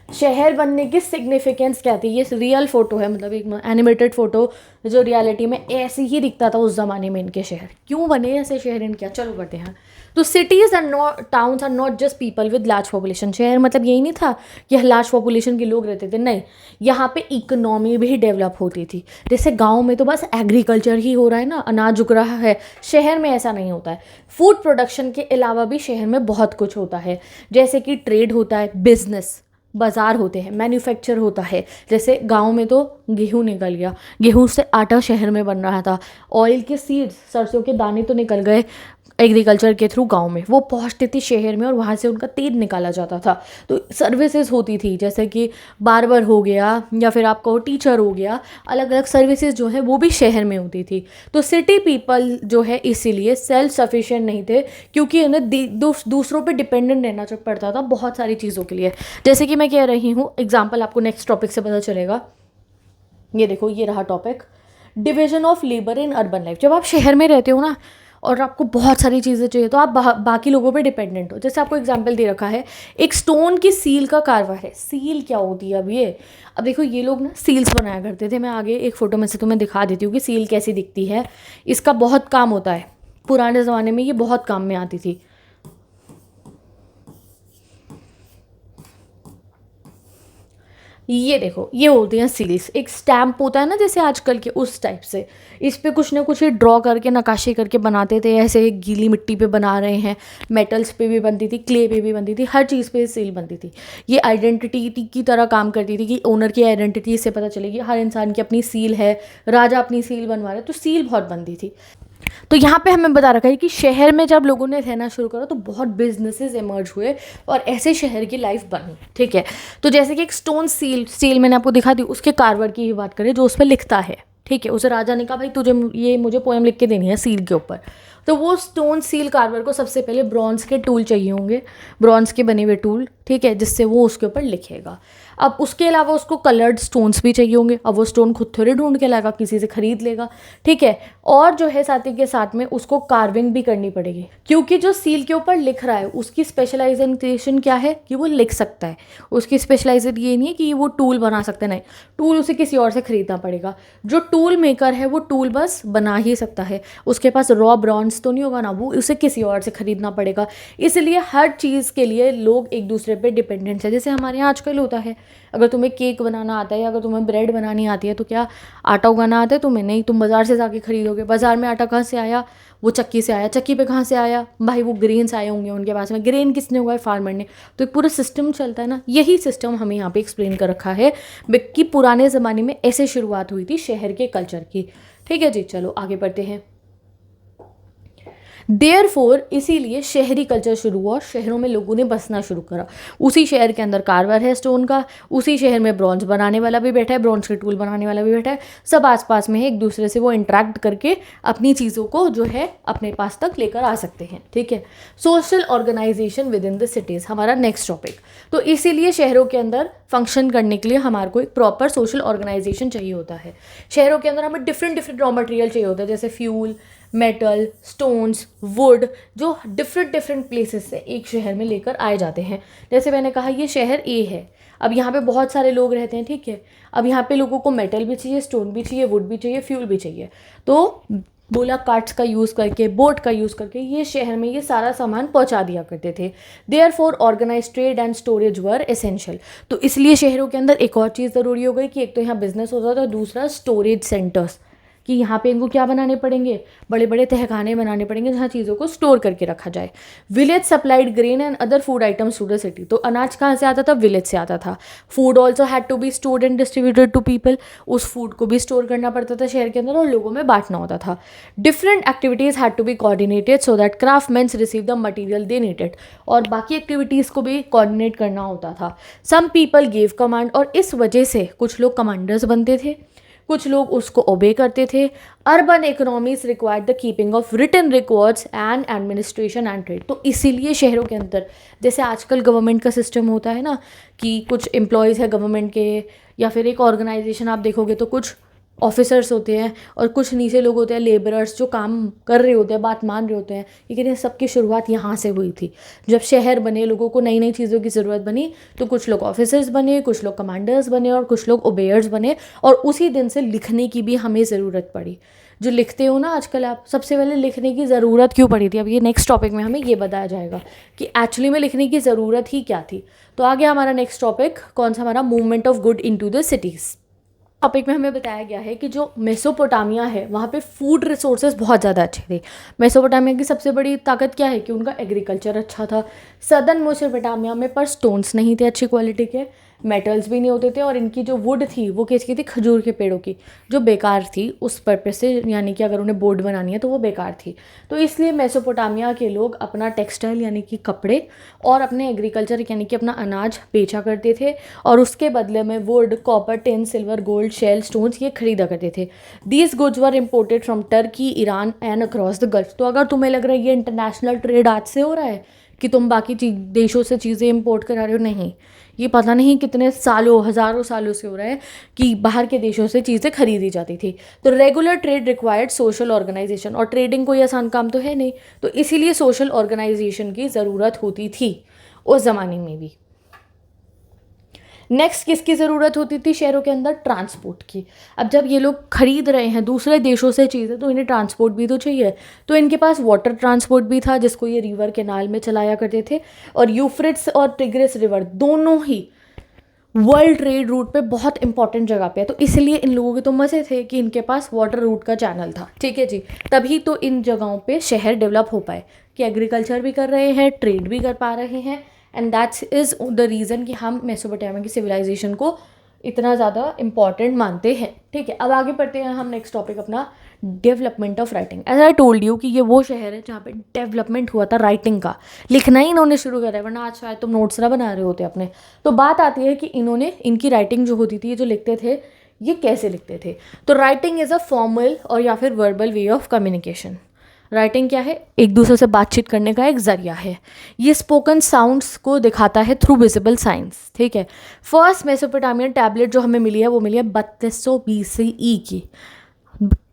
शहर बनने की सिग्निफिकेंस क्या थी। ये रियल फोटो है, मतलब एक एनिमेटेड फोटो जो रियलिटी में ऐसे ही दिखता था उस ज़माने में। इनके शहर क्यों बने ऐसे शहर इनके, चलो बढ़ते हैं। तो cities and towns are not just people with large population. शहर मतलब यही नहीं था कि लार्ज पॉपुलेशन के लोग रहते थे, नहीं, यहाँ पे इकोनॉमी भी डेवलप होती थी। जैसे गाँव में तो बस एग्रीकल्चर ही हो रहा है ना, अनाज उग रहा है, शहर में ऐसा नहीं होता है। फूड प्रोडक्शन के अलावा भी शहर में बहुत कुछ होता है, जैसे कि ट्रेड होता है, बिजनेस, बाज़ार होते हैं, मैन्युफैक्चर होता है। जैसे गांव में तो गेहूँ निकल गया, गेहूँ से आटा शहर में बन रहा था। ऑयल के सीड्स, सरसों के दाने तो निकल गए एग्रीकल्चर के थ्रू गांव में, वो पहुंचती थी शहर में और वहाँ से उनका तेल निकाला जाता था। तो सर्विसेज होती थी, जैसे कि बार्बर हो गया या फिर आपको टीचर हो गया, अलग अलग सर्विसेज जो है वो भी शहर में होती थी। तो सिटी पीपल जो है इसीलिए सेल्फ सफिशिएंट नहीं थे, क्योंकि उन्हें दूसरों पे डिपेंडेंट रहना पड़ता था बहुत सारी चीज़ों के लिए। जैसे कि मैं कह रही हूँ, एग्जाम्पल आपको नेक्स्ट टॉपिक से पता चलेगा। ये देखो, ये रहा topic, division of labour in urban life. जब आप शहर में रहते हो ना और आपको बहुत सारी चीज़ें चाहिए तो आप बाकी लोगों पे डिपेंडेंट हो। जैसे आपको एग्जांपल दे रखा है, एक स्टोन की सील का कारवा है। सील क्या होती है? अब देखो ये लोग ना सील्स बनाया करते थे। मैं आगे एक फ़ोटो में से तुम्हें दिखा देती हूँ कि सील कैसी दिखती है। इसका बहुत काम होता है, पुराने ज़माने में ये बहुत काम में आती थी। ये देखो, ये होती हैं सील्स, एक स्टैम्प होता है ना जैसे आजकल के, उस टाइप से। इस पे कुछ ना कुछ ये ड्रॉ करके नक्काशी करके बनाते थे, ऐसे गीली मिट्टी पे बना रहे हैं, मेटल्स पे भी बनती थी, क्ले पे भी बनती थी, हर चीज़ पे सील बनती थी। ये आइडेंटिटी की तरह काम करती थी कि ओनर की आइडेंटिटी इससे पता चलेगी, हर इंसान की अपनी सील है, राजा अपनी सील बनवा रहे, तो सील बहुत बनती थी। तो यहाँ पे हमें बता रखा है कि शहर में जब लोगों ने रहना शुरू करा तो बहुत बिजनेसेस इमर्ज हुए और ऐसे शहर की लाइफ बनी, ठीक है। तो जैसे कि एक स्टोन सील मैंने आपको दिखा दी, उसके कार्वर की ही बात करें जो उस पर लिखता है, ठीक है। उसे राजा ने कहा भाई तुझे ये मुझे पोएम लिख के देनी है सील के ऊपर। तो वो स्टोन सील कार्वर को सबसे पहले ब्रॉन्ज के टूल चाहिए होंगे, ब्रॉन्ज के बने हुए टूल, ठीक है, जिससे वो उसके ऊपर लिखेगा। अब उसके अलावा उसको कलर्ड स्टोन्स भी चाहिए होंगे। अब वो स्टोन खुद थोड़े ढूंढ के लाएगा, किसी से खरीद लेगा, ठीक है। और जो है साथ ही के साथ में उसको कार्विंग भी करनी पड़ेगी, क्योंकि जो सील के ऊपर लिख रहा है उसकी स्पेशलाइजेशन क्या है कि वो लिख सकता है। उसकी स्पेशलाइजेशन ये नहीं है कि वो टूल बना सकता है, नहीं, टूल उसे किसी और से खरीदना पड़ेगा। जो टूल मेकर है वो टूल बस बना ही सकता है, उसके पास रॉ ब्रॉन्ज तो नहीं होगा ना, वो उसे किसी और से खरीदना पड़ेगा। इसलिए हर चीज़ के लिए लोग एक दूसरे पे डिपेंडेंट है। जैसे हमारे यहाँ आजकल होता है, अगर तुम्हें केक बनाना आता है या अगर तुम्हें ब्रेड बनानी आती है तो क्या आटा उगाना आता है तुम्हें? नहीं, तुम बाज़ार से जाके खरीदोगे। बाज़ार में आटा कहाँ से आया? वो चक्की से आया। चक्की पे कहाँ से आया भाई? वो ग्रेन्स आए होंगे उनके पास में। ग्रेन किसने उगाए? फार्मर ने। तो एक पूरा सिस्टम चलता है ना, यही सिस्टम हमें यहाँ पे एक्सप्लेन कर रखा है कि पुराने ज़माने में ऐसे शुरुआत हुई थी शहर के कल्चर की, ठीक है जी। चलो आगे बढ़ते हैं। देयरफॉर इसीलिए शहरी कल्चर शुरू हुआ, शहरों में लोगों ने बसना शुरू करा। उसी शहर के अंदर कार्वर है स्टोन का, उसी शहर में ब्रॉन्ज बनाने वाला भी बैठा है, ब्रॉन्ज के टूल बनाने वाला भी बैठा है, सब आसपास में है, एक दूसरे से वो इंटरेक्ट करके अपनी चीज़ों को जो है अपने पास तक लेकर आ सकते हैं, ठीक है। Social organisation within the cities हमारा नेक्स्ट टॉपिक। तो इसीलिए शहरों के अंदर फंक्शन करने के लिए हमारे को एक प्रॉपर सोशल ऑर्गेनाइजेशन चाहिए होता है। शहरों के अंदर हमें डिफरेंट रॉ मटेरियल चाहिए होता है, जैसे फ्यूल, मेटल, स्टोन्स, वुड, जो डिफरेंट प्लेसेस से एक शहर में लेकर आए जाते हैं। जैसे मैंने कहा ये शहर ए है, अब यहाँ पे बहुत सारे लोग रहते हैं, ठीक है। अब यहाँ पे लोगों को मेटल भी चाहिए, स्टोन भी चाहिए, वुड भी चाहिए, फ्यूल भी चाहिए। तो बोला कार्ट्स का यूज़ करके, बोट का यूज़ करके ये शहर में ये सारा सामान पहुँचा दिया करते थे। Therefore organise trade and storage were essential. तो इसलिए शहरों के अंदर एक और चीज़ ज़रूरी हो गई कि एक तो यहाँ बिजनेस होता था, दूसरा स्टोरेज सेंटर्स, कि यहाँ पे इनको क्या बनाने पड़ेंगे? बड़े बड़े तहखाने बनाने पड़ेंगे जहाँ चीज़ों को स्टोर करके रखा जाए। Village supplied grain and other food items to the city. तो अनाज कहाँ से आता था? विलेज से आता था। Food also had to be stored and distributed to people. उस फूड को भी स्टोर करना पड़ता था शहर के अंदर और लोगों में बांटना होता था। Different activities had to be coordinated so that craftsmans receive the material they needed. और बाकी एक्टिविटीज़ को भी कोऑर्डिनेट करना होता था। सम पीपल गेव कमांड, और इस वजह से कुछ लोग कमांडर्स बनते थे, कुछ लोग उसको ओबे करते थे। Urban economies required the keeping of written records and administration and trade. तो इसीलिए शहरों के अंदर जैसे आजकल गवर्नमेंट का सिस्टम होता है ना कि कुछ एम्प्लॉयज़ है गवर्नमेंट के, या फिर एक ऑर्गेनाइजेशन आप देखोगे तो कुछ ऑफिसर्स होते हैं और कुछ नीचे लोग होते हैं, लेबरर्स, जो काम कर रहे होते हैं, बात मान रहे होते हैं। लेकिन ये सबकी शुरुआत यहाँ से हुई थी। जब शहर बने, लोगों को नई नई चीज़ों की ज़रूरत बनी, तो कुछ लोग ऑफिसर्स बने, कुछ लोग कमांडर्स बने और कुछ लोग ओबेयर्स बने। और उसी दिन से लिखने की भी हमें ज़रूरत पड़ी। जो लिखते हो ना आजकल आप, सबसे पहले लिखने की ज़रूरत क्यों पड़ी थी? अब ये नेक्स्ट टॉपिक में हमें ये बताया जाएगा कि एक्चुअली में लिखने की ज़रूरत ही क्या थी। तो आगे हमारा नेक्स्ट टॉपिक कौन सा? हमारा movement of good into the cities. Topic में हमें बताया गया है कि जो मेसोपोटामिया है वहाँ पे फूड रिसोर्सेज बहुत ज़्यादा अच्छे थे। मेसोपोटामिया की सबसे बड़ी ताकत क्या है कि उनका एग्रीकल्चर अच्छा था। सदर्न मेसोपोटामिया में पर स्टोन्स नहीं थे अच्छी क्वालिटी के, मेटल्स भी नहीं होते थे, और इनकी जो वुड थी वो किसकी थी? खजूर के पेड़ों की, जो बेकार थी उस पर्पज से, यानी कि अगर उन्हें बोर्ड बनानी है तो वो बेकार थी। तो इसलिए मेसोपोटामिया के लोग अपना टेक्सटाइल यानी कि कपड़े और अपने एग्रीकल्चर यानी कि अपना अनाज बेचा करते थे, और उसके बदले में wood, copper, tin, silver, gold, shell, stones ये खरीदा करते थे। These goods were imported from Turkey, Iran and across the Gulf. तो अगर तुम्हें लग रहा है ये इंटरनेशनल ट्रेड आज से हो रहा है कि तुम बाकी देशों से चीज़ें इंपोर्ट करा रहे हो, नहीं, ये पता नहीं कितने सालों, हज़ारों सालों से हो रहा है कि बाहर के देशों से चीज़ें खरीदी जाती थी। तो regular trade required social organisation, और ट्रेडिंग कोई आसान काम तो है नहीं, तो इसीलिए सोशल ऑर्गेनाइजेशन की ज़रूरत होती थी उस ज़माने में भी। नेक्स्ट किसकी ज़रूरत होती थी शहरों के अंदर? ट्रांसपोर्ट की। अब जब ये लोग खरीद रहे हैं दूसरे देशों से चीज़ें, तो इन्हें ट्रांसपोर्ट भी तो चाहिए। तो इनके पास वाटर ट्रांसपोर्ट भी था, जिसको ये रिवर कैनाल में चलाया करते थे। और यूफ्रेट्स और टिग्रिस रिवर दोनों ही वर्ल्ड ट्रेड रूट पे बहुत इंपॉर्टेंट जगह पे है, तो इसलिए इन लोगों के तो मज़े थे कि इनके पास वाटर रूट का चैनल था, ठीक है जी। तभी तो इन जगहों पे शहर डेवलप हो पाए कि एग्रीकल्चर भी कर रहे हैं, ट्रेड भी कर पा रहे हैं, and that's is the reason कि हम मेसोपोटामिया की सिविलाइजेशन को इतना ज़्यादा इम्पॉर्टेंट मानते हैं, ठीक है। अब आगे बढ़ते हैं हम नेक्स्ट टॉपिक अपना, development of writing. As I told you कि ये वो शहर है जहाँ पे डेवलपमेंट हुआ था राइटिंग का, लिखना ही इन्होंने शुरू करा है, वरना आज शायद तुम नोट्स ना बना रहे होते अपने। तो बात आती है कि इन्होंने, इनकी राइटिंग जो होती थी, ये जो लिखते थे, ये कैसे लिखते थे। तो राइटिंग इज़ अ फॉर्मल और या फिर verbal way of communication. Writing क्या है, एक दूसरे से बातचीत करने का एक जरिया है। ये स्पोकन साउंड्स को दिखाता है थ्रू विजिबल साइंस, ठीक है। फर्स्ट मेसोपोटामियन टैबलेट जो हमें मिली है वो मिली है 3200 BCE की।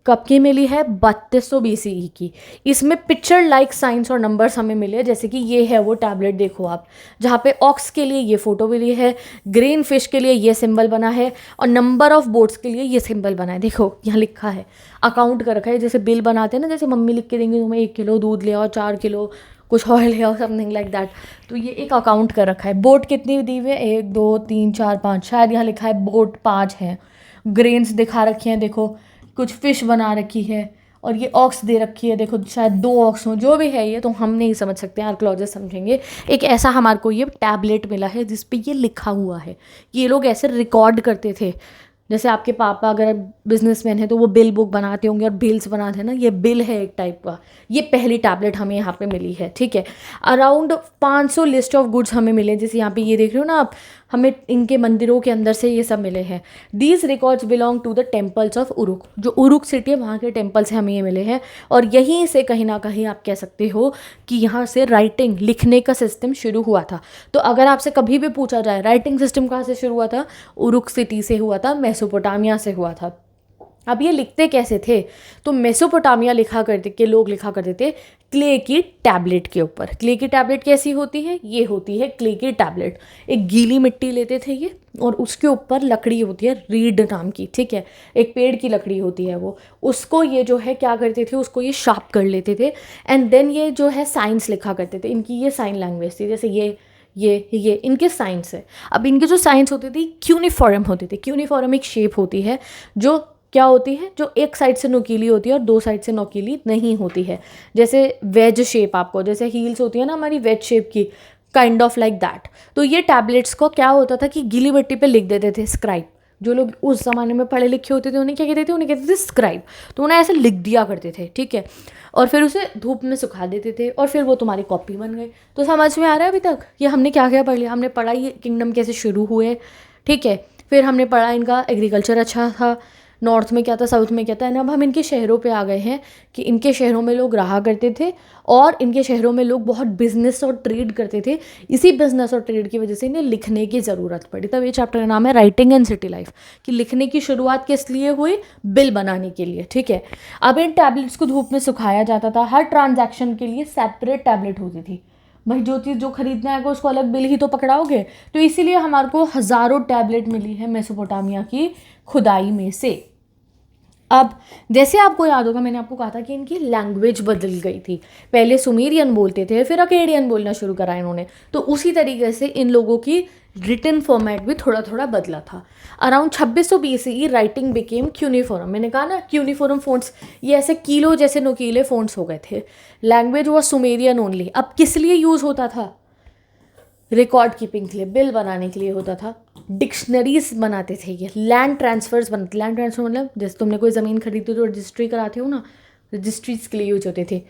कब की मिली है, 3200 BCE की। इसमें पिक्चर लाइक साइंस और नंबर्स हमें मिले, जैसे कि ये है वो टैबलेट, देखो आप, जहाँ पे ऑक्स के लिए ये फोटो मिली है, ग्रीन फिश के लिए ये सिंबल बना है, और नंबर ऑफ बोट्स के लिए ये सिंबल बना है। देखो यहाँ लिखा है, अकाउंट कर रखा है, जैसे बिल बनाते हैं ना, जैसे मम्मी लिख के देंगे तुम्हें 1 किलो दूध ले आओ, 4 किलो कुछ और ले आओ, समथिंग लाइक दैट। तो ये एक अकाउंट कर रखा है। बोट कितनी दी हुई है, 1 2 3 4 5, शायद यहाँ लिखा है बोट 5 है। ग्रेन्स दिखा रखे हैं, देखो कुछ फिश बना रखी है, और ये ऑक्स दे रखी है, देखो शायद 2 ऑक्स हों, जो भी है ये तो हम नहीं समझ सकते हैं, आर्कोलॉजिस्ट समझेंगे। एक ऐसा हमारे को ये टैबलेट मिला है जिस पे ये लिखा हुआ है। ये लोग ऐसे रिकॉर्ड करते थे, जैसे आपके पापा अगर बिजनेसमैन है तो वो बिल बुक बनाते होंगे और बिल्स बनाते हैं ना, ये बिल है एक टाइप का। ये पहली टैबलेट हमें यहाँ पे मिली है, ठीक है। अराउंड 500 लिस्ट ऑफ गुड्स हमें मिले, जैसे यहाँ पे ये देख रहे हो ना आप, हमें इनके मंदिरों के अंदर से ये सब मिले हैं। These records belong to the temples of Uruk, जो उरुक सिटी है वहाँ के टेम्पल से हमें ये मिले हैं। और यहीं से कहीं ना कहीं आप कह सकते हो कि यहाँ से राइटिंग, लिखने का सिस्टम शुरू हुआ था। तो अगर आपसे कभी भी पूछा जाए राइटिंग सिस्टम कहाँ से शुरू हुआ था, उरुक सिटी से हुआ था, मेसोपोटामिया से हुआ था। अब ये लिखते कैसे थे, तो मेसोपोटामिया लोग लिखा करते थे क्ले की टैबलेट के ऊपर। क्ले की टैबलेट कैसी होती है, ये होती है क्ले की टैबलेट। एक गीली मिट्टी लेते थे ये, और उसके ऊपर लकड़ी होती है रीड नाम की, ठीक है, एक पेड़ की लकड़ी होती है वो, उसको ये जो है क्या करते थे, उसको ये शार्प कर लेते थे, एंड देन ये जो है साइंस लिखा करते थे। इनकी ये साइन लैंग्वेज थी, जैसे ये इनके साइंस है। अब इनके जो साइंस होते थे क्यूनिफॉर्म होते थे। क्यूनिफॉर्म एक शेप होती है जो क्या होती है, जो एक साइड से नुकीली होती है और 2 साइड से नुकीली नहीं होती है। जैसे वेज शेप, आपको जैसे हील्स होती है ना हमारी वेज शेप की, काइंड ऑफ लाइक दैट। तो ये टैबलेट्स को क्या होता था कि गीली मिट्टी पे लिख देते थे स्क्राइब। जो लोग उस ज़माने में पढ़े लिखे होते थे उन्हें क्या कहते थे, उन्हें कहते थे स्क्राइब। तो उन्हें ऐसे लिख दिया करते थे, ठीक है, और फिर उसे धूप में सुखा देते थे, और फिर वो तुम्हारी कॉपी बन गई। तो समझ में आ रहा है अभी तक ये हमने क्या क्या पढ़ लिया। हमने पढ़ा ये किंगडम कैसे शुरू हुए, ठीक है, फिर हमने पढ़ा इनका एग्रीकल्चर अच्छा था, नॉर्थ में क्या था, साउथ में क्या था। अब हम इनके शहरों पे आ गए हैं कि इनके शहरों में लोग रहा करते थे, और इनके शहरों में लोग बहुत बिजनेस और ट्रेड करते थे। इसी बिजनेस और ट्रेड की वजह से इन्हें लिखने की ज़रूरत पड़ी। तब ये चैप्टर का नाम है राइटिंग एंड सिटी लाइफ, कि लिखने की शुरुआत किस लिए हुई, बिल बनाने के लिए, ठीक है। अब इन टैबलेट्स को धूप में सुखाया जाता था। हर ट्रांजैक्शन के लिए सेपरेट टैबलेट होती थी। भाई जो चीज़ जो खरीदना है उसको अलग बिल ही तो पकड़ाओगे। तो इसीलिए हमारे को हज़ारों टैबलेट मिली है मेसोपोटामिया की खुदाई में से। अब जैसे आपको याद होगा, मैंने आपको कहा था कि इनकी लैंग्वेज बदल गई थी। पहले सुमेरियन बोलते थे, फिर अकेडियन बोलना शुरू करा इन्होंने। तो उसी तरीके से इन लोगों की रिटन फॉर्मेट भी थोड़ा थोड़ा बदला था। Around 2600 BCE writing became cuneiform. मैंने कहा ना क्यूनिफॉर्म फोन्ट्स, ये ऐसे कीलो जैसे नुकीले फोन्ट्स हो गए थे। Language was Sumerian only. अब किस लिए यूज़ होता था, रिकॉर्ड कीपिंग के लिए, बिल बनाने के लिए होता था। डिक्शनरीज बनाते थे ये, लैंड ट्रांसफर्स बनाते। लैंड ट्रांसफर मतलब जैसे तुमने कोई ज़मीन खरीदी तो रजिस्ट्री कराते हो ना, रजिस्ट्रीज के लिए यूज होते थे।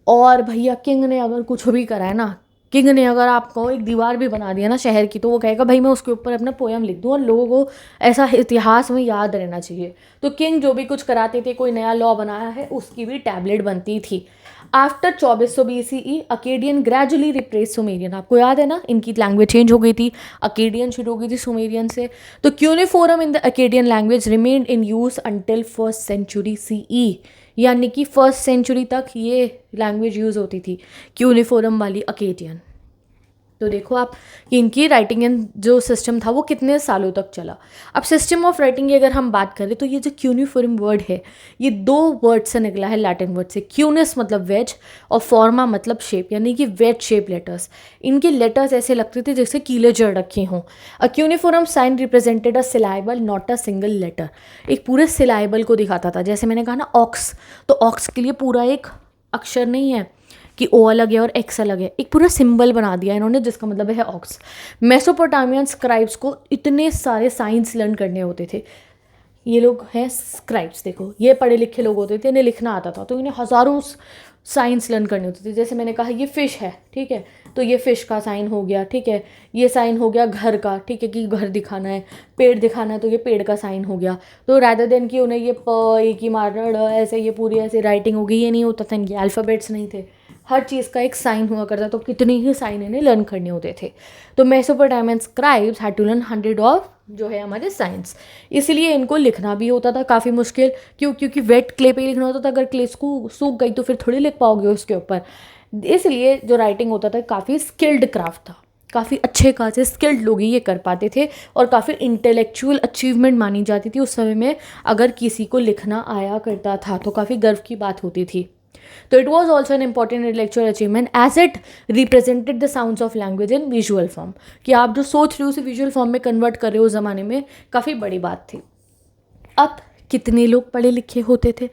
और भैया किंग ने अगर कुछ भी करा है ना, किंग ने अगर आपको एक दीवार भी बना दिया ना शहर की, तो वो कहेगा भाई मैं उसके ऊपर अपना पोयम लिख दूँ, और लोगों को ऐसा इतिहास में याद रहना चाहिए। तो किंग जो भी कुछ कराते थे, कोई नया लॉ बनाया है, उसकी भी टैबलेट बनती थी। After 2400 BCE Akkadian gradually replace Sumerian. आपको याद है ना, इनकी लैंग्वेज चेंज हो गई थी, अकेडियन शुरू हो गई थी सुमेरियन से। तो cuneiform in the Akkadian language remained in use until 1st century CE, यानी कि 1st सेंचुरी तक ये लैंग्वेज यूज़ होती थी क्यूनिफोरम वाली अकेडियन। तो देखो आप कि इनकी राइटिंग एंड जो सिस्टम था वो कितने सालों तक चला। अब सिस्टम ऑफ राइटिंग की अगर हम बात करें तो ये जो क्यूनिफॉर्म वर्ड है ये 2 वर्ड से निकला है, लैटिन वर्ड से। क्यूनिस मतलब वेज और फॉर्मा मतलब शेप, यानी कि वेज शेप लेटर्स। इनके लेटर्स ऐसे लगते थे जैसे कीले जड़ रखे हों। A cuneiform sign represented a syllable not a single letter. एक पूरे सिलाइबल को दिखाता था। जैसे मैंने कहा ना ऑक्स, तो ऑक्स के लिए पूरा एक अक्षर नहीं है कि ओ अलग है और एक्स अलग है, एक पूरा सिंबल बना दिया इन्होंने जिसका मतलब है ऑक्स। मेसोपोटामियन स्क्राइब्स को इतने सारे साइंस लर्न करने होते थे। ये लोग हैं स्क्राइब्स, देखो ये पढ़े लिखे लोग होते थे, इन्हें लिखना आता था, तो इन्हें हज़ारों साइंस लर्न करने होते थे। जैसे मैंने कहा ये फ़िश है, ठीक है, तो ये फ़िश का साइन हो गया, ठीक है। ये साइन हो गया घर का, ठीक है, कि घर दिखाना है। पेड़ दिखाना है तो ये पेड़ का साइन हो गया। तो रैदर देन कि उन्हें ये प एक ही मारना ड़ ऐसे ये पूरी ऐसे राइटिंग हो गई, ये नहीं होता था। इनके अल्फ़ाबेट्स नहीं थे, हर चीज़ का एक साइन हुआ करता, तो कितनी ही साइन इन्हें लर्न करने होते थे। तो Mesopotamian scribes had to learn 100 of जो है हमारे साइंस। इसलिए इनको लिखना भी होता था काफ़ी मुश्किल, क्योंकि वेट क्ले पे लिखना होता था। अगर क्ले सूख गई तो फिर थोड़ी लिख पाओगे उसके ऊपर। इसलिए जो राइटिंग होता था काफ़ी स्किल्ड क्राफ्ट था, काफ़ी अच्छे खासे स्किल्ड लोग ही ये कर पाते थे, और काफ़ी इंटेलेक्चुअल अचीवमेंट मानी जाती थी उस समय में। अगर किसी को लिखना आया करता था तो काफ़ी गर्व की बात होती थी। तो it was also an important intellectual achievement as it represented the sounds of language in visual form, कि आप जो सोच रहे हो उसे विजुअल फॉर्म में कन्वर्ट कर रहे हो उस ज़माने में, काफ़ी बड़ी बात थी। अब कितने लोग पढ़े लिखे होते थे?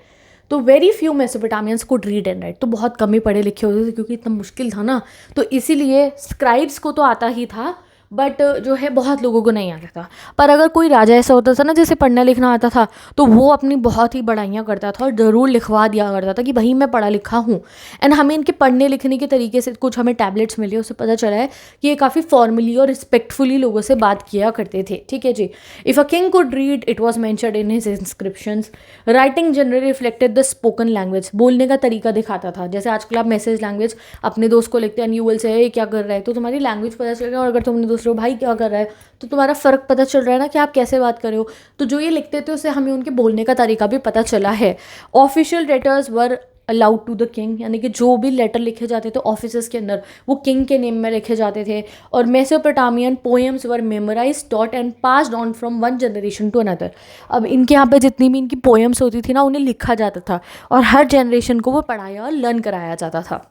तो very few मेसोपोटामियंस could read and right, तो बहुत कम ही पढ़े लिखे होते थे क्योंकि इतना मुश्किल था ना। तो इसीलिए स्क्राइब्स को तो आता ही था, बट जो है बहुत लोगों को नहीं आता था। पर अगर कोई राजा ऐसा होता था ना जिसे पढ़ना लिखना आता था, तो वो अपनी बहुत ही बड़ाइयाँ करता था और ज़रूर लिखवा दिया करता था कि भाई मैं पढ़ा लिखा हूँ। एंड हमें इनके पढ़ने लिखने के तरीके से कुछ हमें टैबलेट्स मिले, उससे पता चला है कि ये काफ़ी फॉर्मली और रिस्पेक्टफुली लोगों से बात किया करते थे, ठीक है जी। If a king could read it was mentioned in his inscriptions. Writing generally reflected the spoken language, बोलने का तरीका दिखाता था। जैसे आजकल आप मैसेज लैंग्वेज अपने दोस्त को लिखते हैं, एंड यू विल से क्या कर रहा है, तो तुम्हारी लैंग्वेज पता चलेगा। और अगर तुमने दूसरे भाई क्या कर रहा है, तो तुम्हारा फ़र्क पता चल रहा है ना कि आप कैसे बात कर रहे हो। तो जो ये लिखते थे उससे हमें उनके बोलने का तरीका भी पता चला है। Official letters were aloud to the king, यानी कि जो भी लेटर लिखे जाते थे ऑफिसेस के अंदर वो किंग के नेम में लिखे जाते थे। और Mesopotamian poems were memorise taught and passed on from one generation to another. अब इनके यहाँ पे जितनी भी इनकी पोएम्स होती थी ना उन्हें लिखा जाता था और हर जनरेशन को वो पढ़ाया और लर्न कराया जाता था,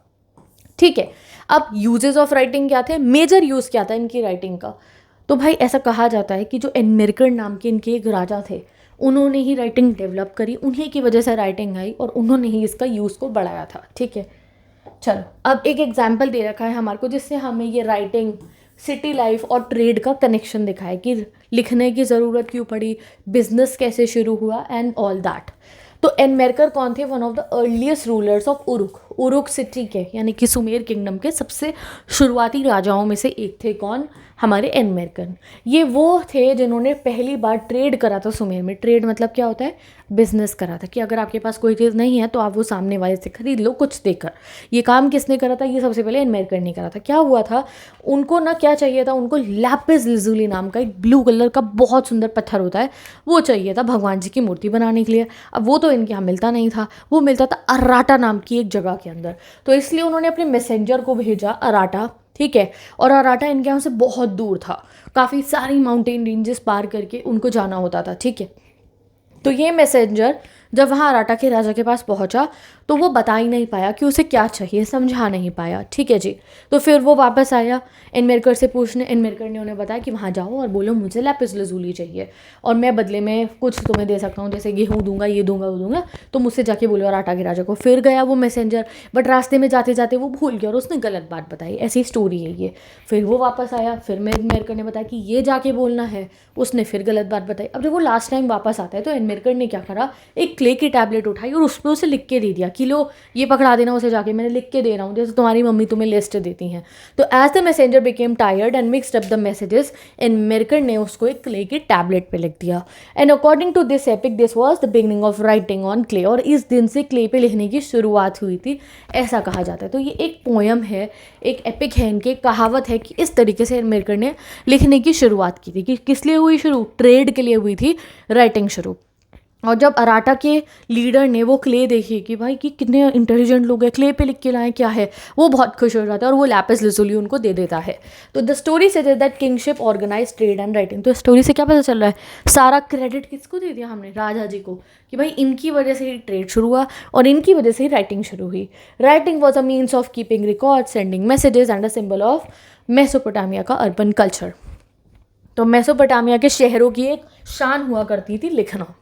ठीक है। अब यूजेस ऑफ राइटिंग क्या थे, मेजर यूज़ क्या था इनकी राइटिंग का? तो भाई ऐसा कहा जाता है कि जो एनमेरकर नाम के इनके एक राजा थे, उन्होंने ही राइटिंग डेवलप करी, उन्हीं की वजह से राइटिंग आई और उन्होंने ही इसका यूज़ को बढ़ाया था, ठीक है। चलो अब एक एग्जाम्पल दे रखा है हमारे को जिससे हमें ये राइटिंग, सिटी लाइफ और ट्रेड का कनेक्शन दिखाए कि लिखने की ज़रूरत क्यों पड़ी, बिजनेस कैसे शुरू हुआ एंड ऑल दैट। तो एनमेरकर कौन थे? One of the earliest rulers of Uruk city के, यानी कि सुमेर किंगडम के सबसे शुरुआती राजाओं में से एक थे। कौन? हमारे एनमेरकर। ये वो थे जिन्होंने पहली बार ट्रेड करा था सुमेर में। ट्रेड मतलब क्या होता है? बिजनेस करा था, कि अगर आपके पास कोई चीज़ नहीं है तो आप वो सामने वाले से खरीद लो कुछ देकर। ये काम किसने करा था? ये सबसे पहले एनमेरकर ने करा था। क्या हुआ था उनको ना, क्या चाहिए था उनको? लैपिस लाजुली नाम का एक ब्लू कलर का बहुत सुंदर पत्थर होता है, वो चाहिए था भगवान जी की मूर्ति बनाने के लिए। अब वो तो इनके यहाँ मिलता नहीं था, वो मिलता था अराटा नाम की एक जगह के अंदर। तो इसलिए उन्होंने अपने मैसेंजर को भेजा अराटा, ठीक है। और अराटा इनके यहाँ से बहुत दूर था, काफ़ी सारी माउंटेन रेंजेस पार करके उनको जाना होता था, ठीक है। तो ये मैसेंजर जब वहाँ अराटा के राजा के पास पहुँचा तो वो बता ही नहीं पाया कि उसे क्या चाहिए, समझा नहीं पाया, ठीक है जी। तो फिर वो वापस आया एनमेरकर से पूछने। एनमेरकर ने उन्हें बताया कि वहाँ जाओ और बोलो मुझे लैपिस लाजुली चाहिए और मैं बदले में कुछ तुम्हें दे सकता हूँ, जैसे गेहूँ दूंगा, ये दूंगा, वो दूंगा। तो मुझसे जाके बोलो अराटा के राजा को। फिर गया वो मैसेंजर, बट रास्ते में जाते जाते वो भूल गया और उसने गलत बात बताई। ऐसी स्टोरी है ये। फिर वो वापस आया, फिर एनमेरकर ने बताया कि ये जाके बोलना है, उसने फिर गलत बात बताई। अब जब वो लास्ट टाइम वापस आता है तो एनमेरकर ने क्या करा, एक क्ले की टैबलेट उठाई और उस पर उसे लिख के दे दिया कि लो ये पकड़ा देना उसे जाके, मैंने लिख के दे रहा हूँ, जैसे तुम्हारी मम्मी तुम्हें लिस्ट देती हैं। तो as the messenger became tired and mixed up the messages, Enmerkar ने उसको एक क्ले की टैबलेट पे लिख दिया। And according to this epic this was the beginning of writing on clay, और इस दिन से क्ले पे लिखने की शुरुआत हुई थी, ऐसा कहा जाता है। तो ये एक पोएम है, एक एपिक है, इनकी कहावत है कि इस तरीके से एनमेरकर ने लिखने की शुरुआत की थी। कि किस लिए हुई शुरू? ट्रेड के लिए हुई थी राइटिंग शुरू। और जब अराटा के लीडर ने वो क्ले देखी कि भाई कि कितने इंटेलिजेंट लोग हैं, क्ले पे लिख के लाए क्या है, वो बहुत खुश हो जाता है और वो लैपिस lazuli उनको दे देता है। तो the story say that kingship organise trade and writing. तो स्टोरी से क्या पता चल रहा है, सारा क्रेडिट किसको दे दिया हमने, राजा जी को, कि भाई इनकी वजह से ही ट्रेड शुरू हुआ और इनकी वजह से ही राइटिंग शुरू हुई। Writing was a means of keeping record, sending messages and a symbol of Mesopotamia का अर्बन कल्चर। तो मेसोपोटामिया के शहरों की एक शान हुआ करती थी लिखना।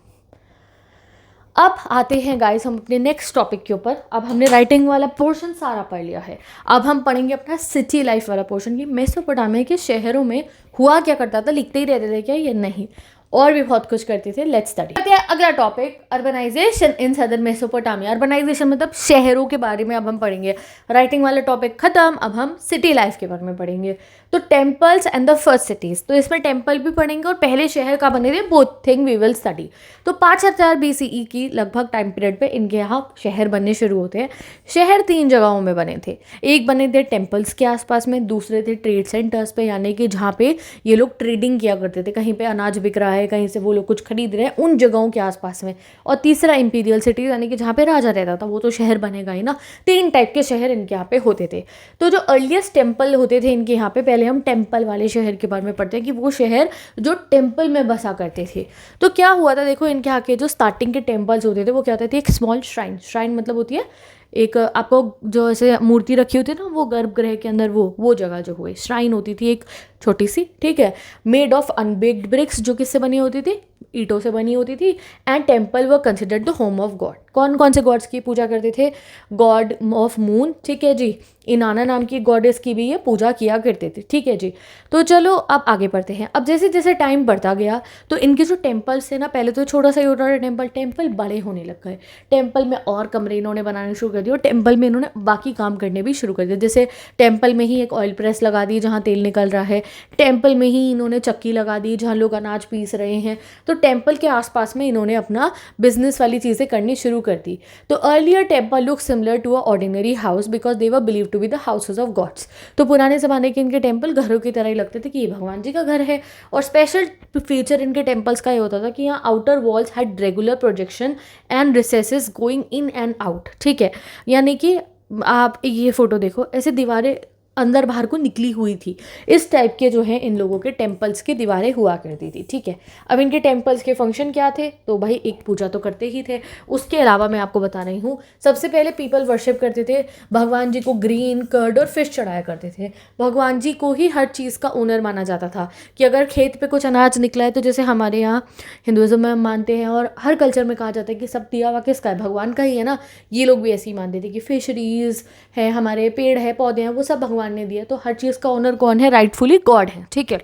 अब आते हैं गाइस हम अपने नेक्स्ट टॉपिक के ऊपर। अब हमने राइटिंग वाला पोर्शन सारा पढ़ लिया है, अब हम पढ़ेंगे अपना सिटी लाइफ वाला पोर्शन कि मेसोपोटामिया के शहरों में हुआ क्या करता था, लिखते ही रहते थे क्या, ये नहीं, और भी बहुत कुछ करते थे। Let's study. अगला topic urbanisation in southern Mesopotamia. Urbanisation मतलब शहरों के बारे में अब हम पढ़ेंगे। राइटिंग वाला टॉपिक खत्म, अब हम सिटी लाइफ के बारे में पढ़ेंगे। तो temples and the first cities, तो इसमें टेम्पल भी पढ़ेंगे और पहले शहर का बने थे, both thing we will study. तो 5000 BCE की लगभग टाइम पीरियड पे इनके यहाँ शहर बनने शुरू होते हैं। शहर 3 जगहों में बने थे, एक बने थे टेम्पल्स के आसपास में, दूसरे थे ट्रेड सेंटर्स पे, यानी कि जहाँ पे ये लोग ट्रेडिंग किया करते थे, कहीं पे अनाज बिक रहा है, कहीं से वो लोग कुछ खरीद रहे हैं, उन जगहों के आसपास में। और तीसरा इंपीरियल सिटी, यानी कि जहाँ पे राजा रहता था, वो तो शहर बनेगा ही ना। 3 टाइप के शहर इनके यहाँ पे होते थे। तो जो अर्लीस्ट टेम्पल होते थे इनके यहाँ पे, पहले हम टेम्पल वाले शहर के बारे में पढ़ते हैं कि वो शहर जो टेम्पल में बसा करते थे। तो क्या हुआ था, देखो इनके यहाँ के जो स्टार्टिंग के टेम्पल्स होते थे वो क्या होते थे, एक स्मॉल श्राइन, श्राइन मतलब होती है एक आपको जो ऐसे मूर्ति रखी होती है ना, वो गर्भगृह के अंदर वो जगह जो हुई श्राइन होती थी एक छोटी सी, ठीक है, मेड ऑफ अनबेक्ड ब्रिक्स, जो किससे बनी होती थी, ईंटों से बनी होती थी। And temple were considered the home of God. कौन कौन से गॉड्स की पूजा करते थे, गॉड ऑफ मून, ठीक है जी, इनाना नाम की गॉडेस की भी ये पूजा किया करते थे, ठीक है जी। तो चलो अब आगे बढ़ते हैं। अब जैसे जैसे टाइम बढ़ता गया तो इनके जो टेम्पल्स थे ना, पहले तो छोटा सा ही होता था टेम्पल बड़े होने लग गए। टेम्पल में और कमरे इन्होंने बनाने शुरू कर दिए और टेम्पल में इन्होंने बाकी काम करने भी शुरू कर दिए। जैसे टेम्पल में ही एक ऑयल प्रेस लगा दी जहाँ तेल निकल रहा है, टेम्पल में ही इन्होंने चक्की लगा दी जहाँ लोग अनाज पीस रहे हैं। तो टेम्पल के आसपास में इन्होंने अपना बिजनेस वाली चीज़ें करनी शुरू कर दी। तो earlier temple look similar to a ordinary house because they were believe to be the houses of gods. तो पुराने ज़माने के इनके टेम्पल घरों की तरह ही लगते थे कि ये भगवान जी का घर है। और स्पेशल फीचर इनके टेम्पल्स का ये होता था कि यहाँ outer walls had regular projection and recesses going in and out, ठीक है, यानी कि आप ये फोटो देखो, ऐसे दीवारें अंदर बाहर को निकली हुई थी। इस टाइप के जो है इन लोगों के टेम्पल्स की दीवारें हुआ करती थी, ठीक है। अब इनके टेम्पल्स के फंक्शन क्या थे, तो भाई एक पूजा तो करते ही थे, उसके अलावा मैं आपको बता रही हूँ, सबसे पहले पीपल वर्शिप करते थे, भगवान जी को ग्रीन कर्ड और फिश चढ़ाया करते थे। भगवान जी को ही हर चीज़ का ओनर माना जाता था कि अगर खेत पे कुछ अनाज निकला है, तो जैसे हमारे यहाँ हिंदुज़म में हम मानते हैं और हर कल्चर में कहा जाता है कि सब दिया हुआ किसका है, भगवान का ही है ना। ये लोग भी ऐसे ही मानते थे कि फिशरीज है, हमारे पेड़ है, पौधे हैं, वो सब भगवान ने दिया। तो हर चीज़ का ओनर कौन है, राइटफुली गॉड है, ठीक है।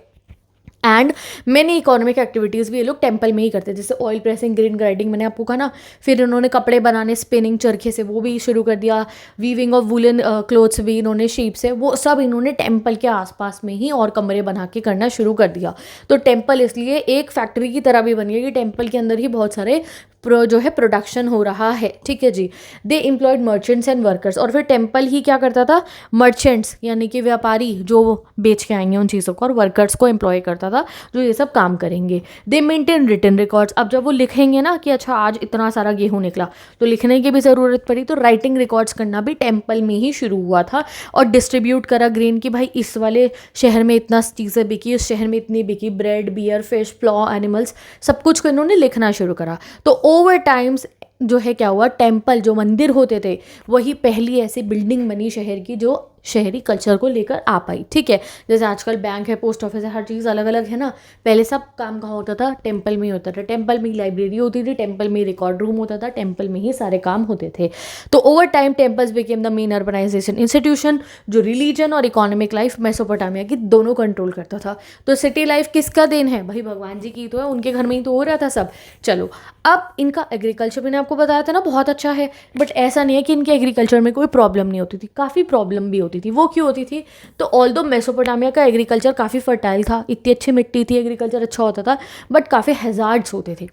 एंड मैनी इकोनॉमिक एक्टिविटीज़ भी ये लोग टेम्पल में ही करते हैं, जैसे ऑयल प्रेसिंग, ग्रेन ग्राइंडिंग मैंने आपको कहा ना। फिर इन्होंने कपड़े बनाने, स्पिनिंग चरखे से, वो भी शुरू कर दिया। वीविंग ऑफ वुलन क्लोथ्स भी इन्होंने शीप से, वो सब इन्होंने टेम्पल के आसपास में ही और कमरे बना के करना शुरू कर दिया। तो टेम्पल इसलिए एक फैक्ट्री की तरह भी बन गया कि टेम्पल के अंदर ही बहुत सारे जो है प्रोडक्शन हो रहा है, ठीक है जी। दे एम्प्लॉयड मर्चेंट्स एंड वर्कर्स, और फिर टेम्पल ही क्या करता था, मर्चेंट्स यानी कि व्यापारी जो बेच के आएंगे उन चीज़ों को, और वर्कर्स को एम्प्लॉय करता था जो ये सब काम करेंगे। दे मेंटेन रिटन रिकॉर्ड्स, अब जब वो लिखेंगे ना कि अच्छा आज इतना सारा गेहूँ निकला, तो लिखने की भी ज़रूरत पड़ी, तो राइटिंग रिकॉर्ड्स करना भी टेम्पल में ही शुरू हुआ था। और डिस्ट्रीब्यूट करा ग्रेन की, भाई इस वाले शहर में इतना चीज़ें बिकी, इस शहर में इतनी बिकी, bread, beer, fish, flour, animals, सब कुछ को इन्होंने लिखना शुरू करा। तो ओवर टाइम्स जो है क्या हुआ, टेम्पल जो मंदिर होते थे वही पहली ऐसी बिल्डिंग बनी शहर की जो शहरी कल्चर को लेकर आ पाई, ठीक है। जैसे आजकल बैंक है, पोस्ट ऑफिस है, हर चीज़ अलग अलग है ना। पहले सब काम कहाँ होता था, टेम्पल में ही होता था। टेम्पल में ही लाइब्रेरी होती थी, टेम्पल में ही रिकॉर्ड रूम होता था, टेम्पल में ही सारे काम होते थे। तो over time temples became the main urbanisation institution, जो रिलीजन और इकोनॉमिक लाइफ मेसोपोटामिया की दोनों कंट्रोल करता था। तो सिटी लाइफ किसका देन है, भाई भगवान जी की तो है, उनके घर में ही तो हो रहा था सब। चलो अब इनका एग्रीकल्चर मैंने आपको बताया था ना बहुत अच्छा है, बट ऐसा नहीं है कि इनके एग्रीकल्चर में कोई प्रॉब्लम नहीं होती थी, काफ़ी प्रॉब्लम भी होती थी। वो क्यों होती थी, तो ऑल्दो मेसोपोटामिया का एग्रीकल्चर काफ़ी फर्टाइल था, इतनी अच्छी मिट्टी थी, एग्रीकल्चर अच्छा होता था, बट काफ़ी हैजार्ड्स होते थे।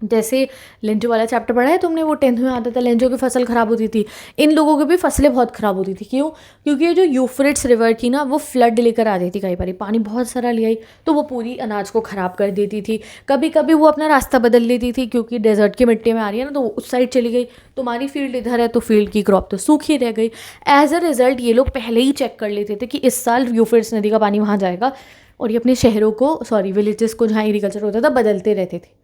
जैसे लेंचो वाला चैप्टर पढ़ा है तुमने, वो 10th में आता था, लेंचो की फसल ख़राब होती थी, इन लोगों की भी फसलें बहुत ख़राब होती थी। क्यों? क्योंकि ये जो यूफ्रेट्स रिवर थी ना, वो फ्लड लेकर आ जाती थी, कई बार पानी बहुत सारा ले आई तो वो पूरी अनाज को ख़राब कर देती थी। कभी कभी वो अपना रास्ता बदल लेती थी, क्योंकि डेजर्ट की मिट्टी में आ रही है ना, तो वो उस साइड चली गई, तुम्हारी फील्ड इधर है तो फील्ड की क्रॉप तो सूखी रह गई। एज अ रिजल्ट ये लोग पहले ही चेक कर लेते थे कि इस साल यूफ्रेट्स नदी का पानी वहाँ जाएगा, और ये अपने शहरों को, सॉरी विलेजेस को जहाँ एग्रीकल्चर होता था, बदलते रहते थे।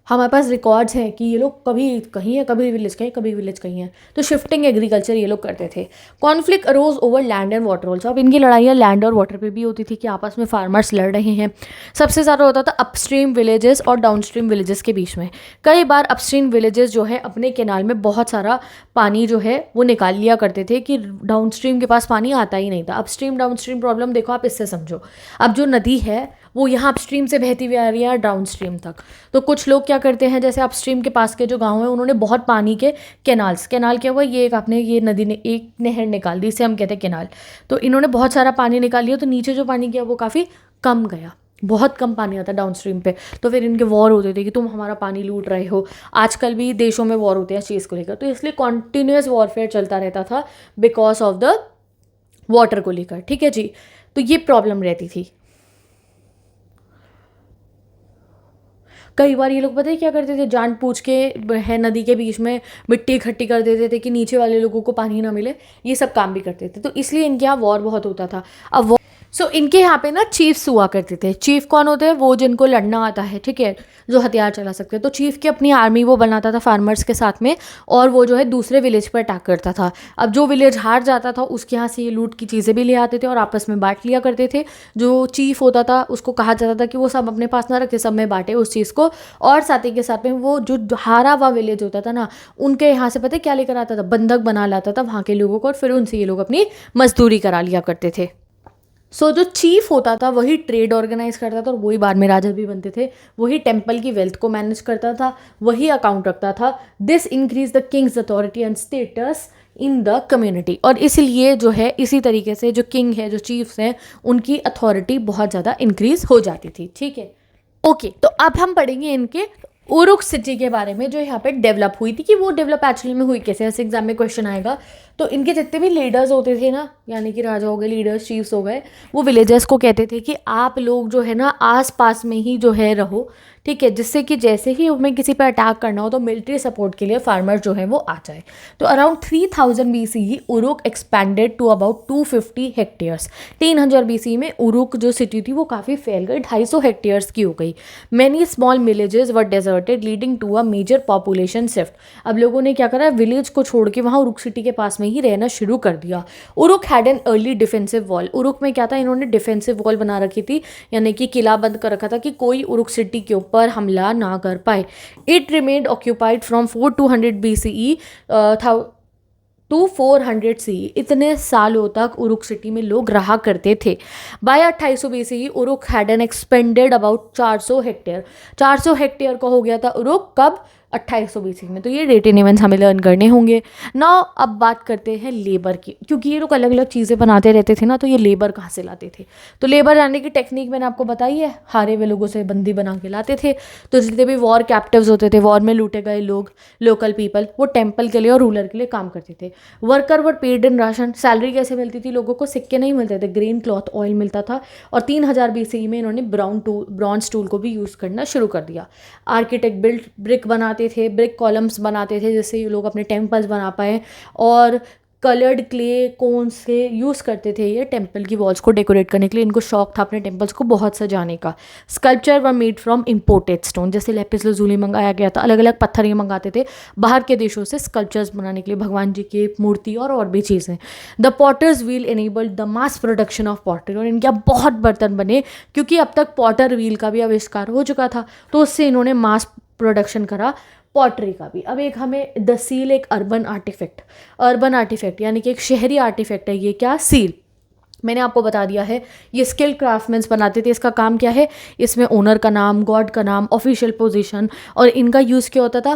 हमारे पास रिकॉर्ड्स हैं कि ये लोग कभी कहीं है, कभी विलेज कहीं, कभी विलेज कहीं है, तो शिफ्टिंग एग्रीकल्चर ये लोग करते थे। Conflict arose over land and water also. अब इनकी लड़ाइयाँ लैंड और वाटर पे भी होती थी कि आपस में फार्मर्स लड़ रहे हैं। सबसे ज़्यादा होता था अपस्ट्रीम विलेजेस और डाउनस्ट्रीम विलेजेस के बीच में। कई बार अपस्ट्रीम विलेजेस जो है अपने केनाल में बहुत सारा पानी जो है वो निकाल लिया करते थे कि डाउनस्ट्रीम के पास पानी आता ही नहीं था। अपस्ट्रीम डाउनस्ट्रीम प्रॉब्लम देखो आप इससे समझो, अब जो नदी है वो यहाँ अपस्ट्रीम से बहती हुई आ रही है डाउन स्ट्रीम तक, तो कुछ लोग क्या करते हैं, जैसे अपस्ट्रीम के पास के जो गांव है उन्होंने बहुत पानी के कैनाल क्या हुआ, ये एक आपने ये नदी ने एक नहर निकाल दी, इसे हम कहते हैं कैनाल, तो इन्होंने बहुत सारा पानी निकाल लिया, तो नीचे जो पानी गया वो काफ़ी कम गया, बहुत कम पानी आता डाउन स्ट्रीम पे। तो फिर इनके वॉर होते थे कि तुम हमारा पानी लूट रहे हो। आजकल भी देशों में वॉर होते हैं इस चीज़ को लेकर, तो इसलिए कॉन्टीन्यूस वॉरफेयर चलता रहता था बिकॉज ऑफ द वाटर को लेकर। ठीक है जी, तो ये प्रॉब्लम रहती थी। कई बार ये लोग पता है क्या करते थे, जान पूछ के है नदी के बीच में मिट्टी इकट्ठी कर देते थे कि नीचे वाले लोगों को पानी ना मिले, ये सब काम भी करते थे, तो इसलिए इनके यहाँ वॉर बहुत होता था। अब इनके यहाँ पे ना चीफ्स हुआ करते थे। चीफ कौन होते हैं? वो जिनको लड़ना आता है, ठीक है, जो हथियार चला सकते हैं। तो चीफ की अपनी आर्मी वो बनाता था फार्मर्स के साथ में, और वो जो है दूसरे विलेज पर अटैक करता था। अब जो विलेज हार जाता था उसके यहाँ से ये लूट की चीज़ें भी ले आते थे और आपस में बांट लिया करते थे। जो चीफ होता था उसको कहा जाता था कि वो सब अपने पास ना रखे, सब में बांटे उस चीज़ को, और साथ ही के साथ में वो जो हारा हुआ विलेज होता था ना, उनके यहाँ से पता है क्या लेकर आता था, बंधक बना लाता था वहाँ के लोगों को, और फिर उनसे ये लोग अपनी मजदूरी करा लिया करते थे। जो चीफ होता था वही ट्रेड ऑर्गेनाइज करता था, और वही बाद में राजा भी बनते थे, वही टेम्पल की वेल्थ को मैनेज करता था, वही अकाउंट रखता था। This increase the Kings authority and status in the community, और इसलिए जो है इसी तरीके से जो किंग है, जो चीफ्स हैं, उनकी अथॉरिटी बहुत ज़्यादा इंक्रीज हो जाती थी। ठीक है, ओके, तो अब हम पढ़ेंगे इनके उरुक सिटी के बारे में, जो यहाँ पे डेवलप हुई थी, कि वो डेवलप एक्चुअली में हुई कैसे, ऐसे एग्जाम में क्वेश्चन आएगा। तो इनके जितने भी लीडर्स होते थे ना, यानी कि राजा हो गए, लीडर्स, चीफ्स हो गए, वो विलेजर्स को कहते थे कि आप लोग जो है ना आस पास में ही जो है रहो, ठीक है, जिससे कि जैसे ही उन्हें किसी पर अटैक करना हो तो मिलिट्री सपोर्ट के लिए फार्मर जो है वो आ जाए। तो around 3000 BCE Uruk expanded to about 250 hectares. 3000 BCE में उरुक जो सिटी थी वो काफ़ी फैल गई, 250 हेक्टेयर्स की हो गई। Many small villages were deserted leading to a major population shift. अब लोगों ने क्या करा, विलेज को छोड़ के वहाँ उरुक सिटी के पास में ही रहना शुरू कर दिया। Uruk had an early defensive wall. Uruk में क्या था, इन्होंने डिफेंसिव वॉल बना रखी थी, यानी कि किला बंद कर रखा था कि कोई उरुक सिटी के ऊपर हमला ना कर पाए। It remained occupied from 4200 BCE to 400 CE। इतने सालों तक उरुक सिटी में लोग रहा करते थे। By 2800 BCE Uruk had an expanded about 400 hectare. 400 hectare का हो गया था उरुक, कब? 2800 BC में। तो ये डेटिंग इवेंट्स हमें लर्न करने होंगे। नाउ अब बात करते हैं लेबर की, क्योंकि ये लोग अलग अलग चीज़ें बनाते रहते थे ना, तो ये लेबर कहाँ से लाते थे? तो लेबर लाने की टेक्निक मैंने आपको बताई है, हारे हुए लोगों से बंदी बना के लाते थे। तो जितने भी वॉर कैप्टिव्स होते थे, वॉर में लूटे गए लोग, लोकल पीपल, वो टेम्पल के लिए और रूलर के लिए काम करते थे। Worker were paid in ration. Salary कैसे मिलती थी लोगों को? सिक्के नहीं मिलते थे, ग्रेन क्लॉथ ऑयल मिलता था। और 3000 BCE में इन्होंने ब्रॉन्ज टूल को भी यूज़ करना शुरू कर दिया। आर्किटेक्ट बिल्ड ब्रिक बनाते थे, ब्रिक कॉलम्स बनाते थे जिससे ये लोग अपने टेम्पल्स बना पाए, और कलर्ड क्ले कोन से यूज़ करते थे ये टेम्पल की वॉल्स को डेकोरेट करने के लिए। इनको शौक था अपने टेम्पल्स को बहुत सजाने का। Sculpture were made from imported stone, जैसे लेपिस lazuli मंगाया गया था, अलग अलग पत्थर ये मंगाते थे बाहर के देशों से स्कल्पचर्स बनाने के लिए, भगवान जी की मूर्ति और भी चीज़ें। The potter's wheel enabled the mass production of pottery, और इनके बहुत बर्तन बने क्योंकि अब तक पॉटर व्हील का भी आविष्कार हो चुका था, तो उससे इन्होंने मास प्रोडक्शन करा पॉटरी का भी। अब एक हमें द सील, एक अर्बन आर्टिफैक्ट यानी कि एक शहरी आर्टिफैक्ट है ये, क्या? सील। मैंने आपको बता दिया है ये स्किल क्राफ्टमैन्स बनाते थे। इसका काम क्या है? इसमें ओनर का नाम, गॉड का नाम, ऑफिशियल पोजीशन, और इनका यूज़ क्या होता था?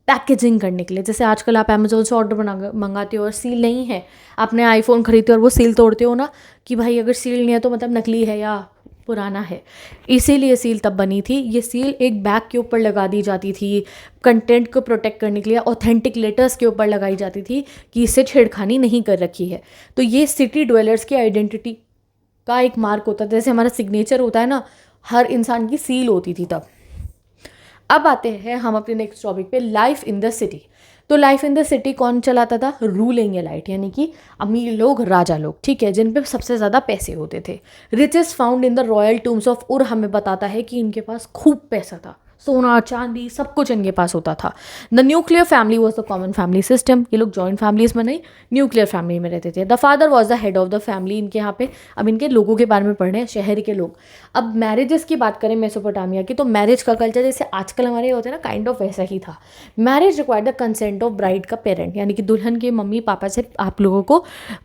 पैकेजिंग करने के लिए। जैसे आजकल आप अमेजोन से ऑर्डर मंगाते हो और सील नहीं है, आपने आईफोन खरीदते हो और वो सील तोड़ते हो ना, कि भाई अगर सील नहीं है तो मतलब नकली है या पुराना है, इसीलिए सील तब बनी थी। ये सील एक बैग के ऊपर लगा दी जाती थी कंटेंट को प्रोटेक्ट करने के लिए, ऑथेंटिक लेटर्स के ऊपर लगाई जाती थी कि इससे छेड़खानी नहीं कर रखी है। तो ये सिटी ड्वेलर्स की आइडेंटिटी का एक मार्क होता था, जैसे हमारा सिग्नेचर होता है ना, हर इंसान की सील होती थी तब। अब आते हैं हम अपने नेक्स्ट टॉपिक पे, लाइफ इन द सिटी। तो लाइफ इन द सिटी कौन चलाता था? रूलिंग एलाइट, यानी कि अमीर लोग, राजा लोग, ठीक है, जिन पे सबसे ज़्यादा पैसे होते थे। Riches found in the royal tombs of Ur हमें बताता है कि इनके पास खूब पैसा था, सोना चांदी सब कुछ इनके पास होता था। The nuclear family was the common family system. ये लोग जॉइंट फैमिलीज में नहीं, न्यूक्लियर फैमिली में रहते थे। The father was the head of the family. इनके यहाँ पे अब इनके लोगों के बारे में पढ़ रहे हैं, शहर के लोग। अब मैरिजेस की बात करें मेसोपोटामिया की, तो मैरिज का कल्चर जैसे आजकल हमारे होते हैं ना, काइंड ऑफ वैसा ही था। Marriage required the consent of bride का पेरेंट, यानी कि दुल्हन के मम्मी पापा से आप लोगों को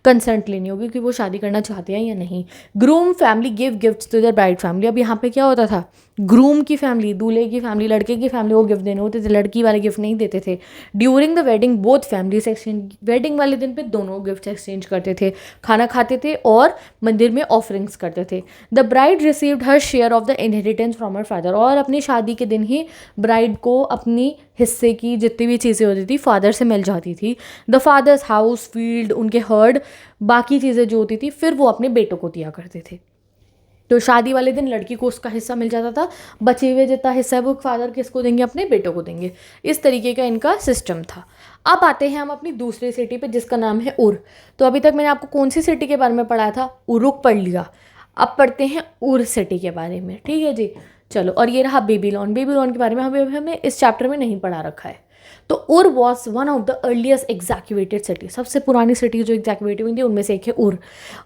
कंसेंट लेनी होगी कि वो शादी करना चाहते हैं या नहीं। Groom family give gifts to the bride family. अब यहाँ पे क्या होता था, ग्रूम की फैमिली, दूल्हे की फैमिली, लड़के की फैमिली को गिफ्ट देने होते थे, लड़की वाले गिफ्ट नहीं देते थे। During the wedding both families exchange, wedding वाले दिन पे दोनों गिफ्ट एक्सचेंज करते थे, खाना खाते थे और मंदिर में ऑफरिंग्स करते थे। The bride received her share of the inheritance from her father, और अपनी शादी के दिन ही ब्राइड को अपनी हिस्से की जितनी भी चीज़ें होती थी फादर से मिल जाती थी। द फादर्स हाउस, फील्ड, उनके हर्ड, बाकी चीज़ें जो होती थी फिर वो अपने बेटों को दिया करते थे। तो शादी वाले दिन लड़की को उसका हिस्सा मिल जाता था, बचे हुए जितना हिस्सा है वो फादर किसको देंगे? अपने बेटों को देंगे। इस तरीके का इनका सिस्टम था। अब आते हैं हम अपनी दूसरी सिटी पे, जिसका नाम है उर। तो अभी तक मैंने आपको कौन सी सिटी के बारे में पढ़ाया था? उरुक पढ़ लिया। अब पढ़ते हैं उर सिटी के बारे में, ठीक है जी। चलो, और ये रहा बेबीलोन। बेबीलोन के बारे में हमें इस चैप्टर में नहीं पढ़ा रखा है। तो Ur was one of the earliest excavated city, सबसे पुरानी सिटी जो एग्जैक्यूवेट हुई थी उनमें से एक है उर।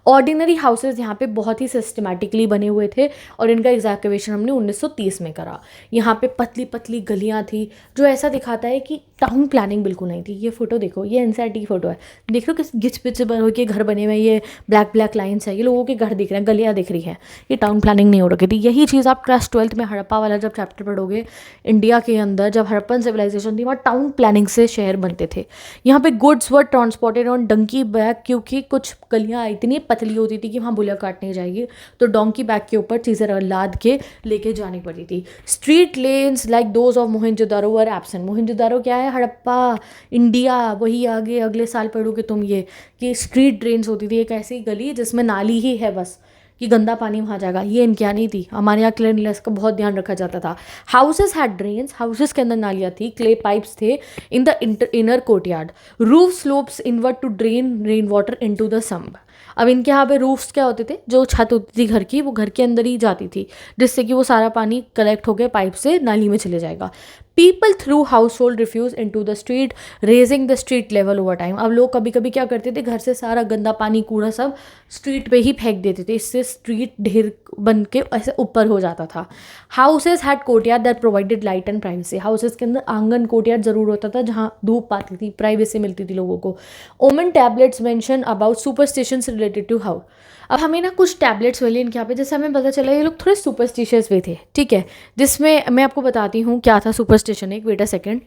ऑर्डिनरी हाउसेज यहाँ पे बहुत ही सिस्टमैटिकली बने हुए थे और इनका एग्जैक्यूवेशन हमने 1930 में करा। यहाँ पे पतली पतली गलियाँ थी, जो ऐसा दिखाता है कि टाउन प्लानिंग बिल्कुल नहीं थी। ये फोटो देखो, ये एनसीईआरटी की फोटो है, देख लो किस गिच पिच के घर बने हुए हैं, ये ब्लैक ब्लैक लाइन्स है, ये लोगों के घर दिख रहे हैं, गलियाँ दिख रही हैं, ये टाउन प्लानिंग नहीं हो रखी थी। यही चीज़ आप क्लास 12th में हड़प्पा वाला जब चैप्टर पढ़ोगे, इंडिया के अंदर जब हड़प्पन सिविलाइजेशन थी वहाँ टाउन प्लानिंग से शहर बनते थे। यहाँ पे goods were transported on donkey bag, क्योंकि कुछ गलियाँ इतनी पतली होती थी कि वहाँ बुलिया काटने जाएगी तो डोंकी बैग के ऊपर चीज़ें लाद के लेके जानी पड़ती थी। Street lens like those of Mohenjodaro were absent. Mohenjodaro क्या है? हड़प्पा, इंडिया, वही आगे अगले साल पढ़ोगे तुम ये कि स्ट्रीट ड्रेन्स होती थी, एक ऐसी गली जिसमें नाली ही है बस कि गंदा पानी वहाँ जाएगा। ये इनके यहाँ नहीं थी, हमारे यहाँ क्लीनलीनेस का बहुत ध्यान रखा जाता था। हाउसेस हैड ड्रेन्स, हाउसेस के अंदर नालियाँ थी, क्ले पाइप्स थे in the inner courtyard. Roof slopes inward to drain rain water into the sump. अब इनके यहाँ पे रूफ्स क्या होते थे? जो छत होती थी घर की, वो घर के अंदर ही जाती थी, जिससे कि वो सारा पानी कलेक्ट होकर पाइप से नाली में चले जाएगा। People threw household refuse into the street, raising the street level over time. अब लोग कभी कभी क्या करते थे, घर से सारा गंदा पानी कूड़ा सब स्ट्रीट पे ही फेंक देते थे, इससे स्ट्रीट ढेर बन के ऐसे ऊपर हो जाता था। Houses had courtyard that provided light and privacy. Houses के अंदर आंगन कोर्टयार्ड जरूर होता था जहाँ धूप आती थी, प्राइवेसी मिलती थी लोगों को। Omen tablets mention about superstitions related to house. अब हमें ना कुछ टैबलेट्स मिले इनके यहाँ पे, जैसे हमें पता चला ये लोग थोड़े सुपरस्टिशियस भी थे, ठीक है, जिसमें मैं आपको बताती हूँ क्या था सुपरस्टिशन। एक वेट अ सेकंड।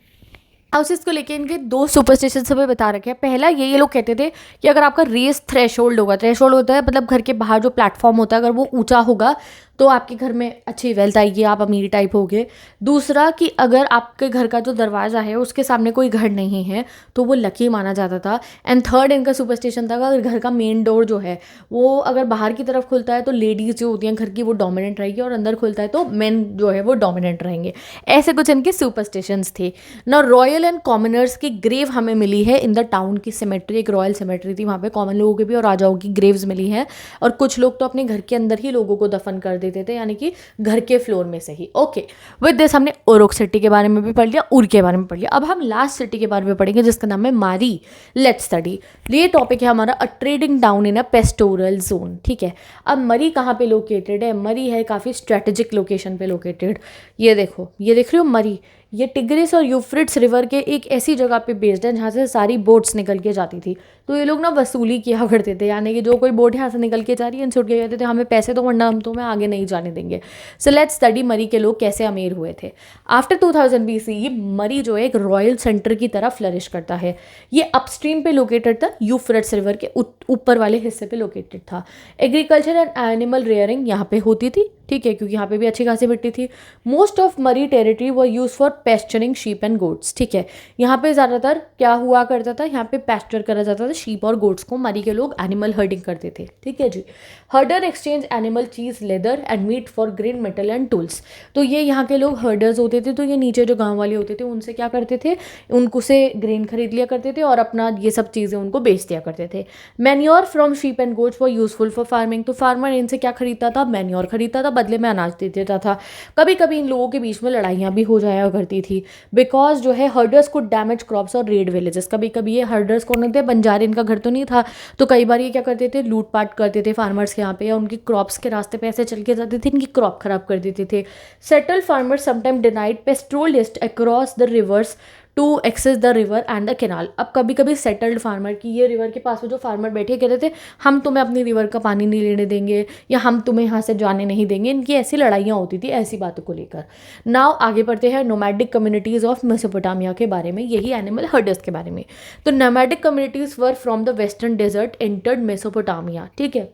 हाउसेस को लेके इनके दो सुपरस्टिशन हमें बता रखे हैं। पहला ये लोग कहते थे कि अगर आपका रेस थ्रेशोल्ड होगा, थ्रेशोल्ड होता है मतलब घर के बाहर जो प्लेटफॉर्म होता है, अगर वो ऊंचा होगा तो आपके घर में अच्छी वेल्थ आएगी, आप अमीर टाइप होगे। दूसरा कि अगर आपके घर का जो दरवाज़ा है उसके सामने कोई घर नहीं है तो वो लकी माना जाता था। एंड थर्ड इनका सुपरस्टिशन था अगर घर का मेन डोर जो है वो अगर बाहर की तरफ खुलता है तो लेडीज़ जो होती हैं घर की वो डोमिनेंट रहेगी, और अंदर खुलता है तो मेन जो है वो डोमिनेंट रहेंगे। ऐसे कुछ इनके सुपरस्टिशंस थे ना। रॉयल एंड कॉमनर्स की ग्रेव हमें मिली है इन द टाउन की सिमेट्री, एक रॉयल सिमेट्री थी, वहाँ पे कॉमन लोगों की भी और राजाओं की ग्रेव्स मिली हैं। और कुछ लोग तो अपने घर के अंदर ही लोगों को दफन कर देते थे, यानी कि घर के फ्लोर में से ही। ओके, विद दिस हमने ओरोक सिटी के बारे में भी पढ़ लिया, उर के बारे में पढ़ लिया। अब हम लास्ट सिटी के बारे में पढ़ेंगे जिसका नाम है मारी। Let's study. ये टॉपिक है हमारा अ trading town in a pastoral zone, ठीक है। अब मरी कहाँ पे लोकेटेड है? मरी है काफ़ी स्ट्रेटेजिक लोकेशन पे लोकेटेड। ये देखो, ये देख रहे हो मरी, ये टिग्रिस और यूफ्रेट्स रिवर के एक ऐसी जगह पे बेस्ड है जहाँ से सारी बोट्स निकल के जाती थी। तो ये लोग ना वसूली किया करते थे, यानी कि जो कोई बोट यहाँ से निकल के जा रही है इनसे उठ के कहते थे हमें पैसे दो वरना हम तुम्हें आगे नहीं जाने देंगे। सो लेट्स स्टडी मरी के लोग कैसे अमीर हुए थे। आफ्टर 2000 BCE मरी जो है एक रॉयल सेंटर की तरह फ्लरिश करता है। ये अपस्ट्रीम पे लोकेटेड था, यूफ्रेट्स रिवर के ऊपर वाले हिस्से पे लोकेटेड था। एग्रीकल्चर एंड एनिमल रेयरिंग यहाँ पे होती थी, ठीक है, क्योंकि यहाँ पे भी अच्छी खासी मिट्टी थी। मोस्ट ऑफ मरी टेरिटरी वो use for pasturing sheep and goats, ठीक है। यहाँ पे ज़्यादातर क्या हुआ करता था, यहाँ पे पेस्चर करा जाता था शीप और गोट्स को। मरी के लोग एनिमल हर्डिंग करते थे, ठीक है जी। Herder exchange animal cheese, leather and meat for grain, metal and tools. तो ये यहाँ के लोग हर्डर्स होते थे, तो ये नीचे जो गाँव वाले होते थे उनसे क्या करते थे, उनको से ग्रेन खरीद लिया करते थे और अपना ये सब चीज़ें उनको बेच दिया करते थे। Manure from sheep and goats for useful for farming. तो फार्मर इनसे क्या खरीदता था, मैन्योर खरीदता था, बदले में अनाज दे देता था। कभी कभी इन लोगों के बीच में लड़ाइयाँ भी हो जाया करती थी, बिकॉज जो है हर्डर्स को डैमेज क्रॉप्स और रेड विलेजेस। कभी कभी ये हर्डर्स कौन थे, बंजारे, इनका घर तो नहीं था, तो कई बार ये क्या करते थे, लूटपाट करते थे फार्मर्स के यहाँ पे, या उनकी क्रॉप्स के रास्ते पे ऐसे चल के जाते थे, इनकी क्रॉप खराब कर देते थे। Settle farmers sometime denied pastoralist across the rivers to access the river and the canal. अब कभी कभी सेटल्ड फार्मर की, ये रिवर के पास में जो फार्मर बैठे कहते थे हम तुम्हें अपनी रिवर का पानी नहीं लेने देंगे या हम तुम्हें यहाँ से जाने नहीं देंगे। इनकी ऐसी लड़ाइयाँ होती थी ऐसी बातों को लेकर। नाउ आगे बढ़ते हैं नोमैडिक कम्युनिटीज़ ऑफ मेसोपोटामिया के बारे में, यही एनिमल हर्डर्स के बारे में। तो nomadic communities were from the western desert entered Mesopotamia, ठीक है।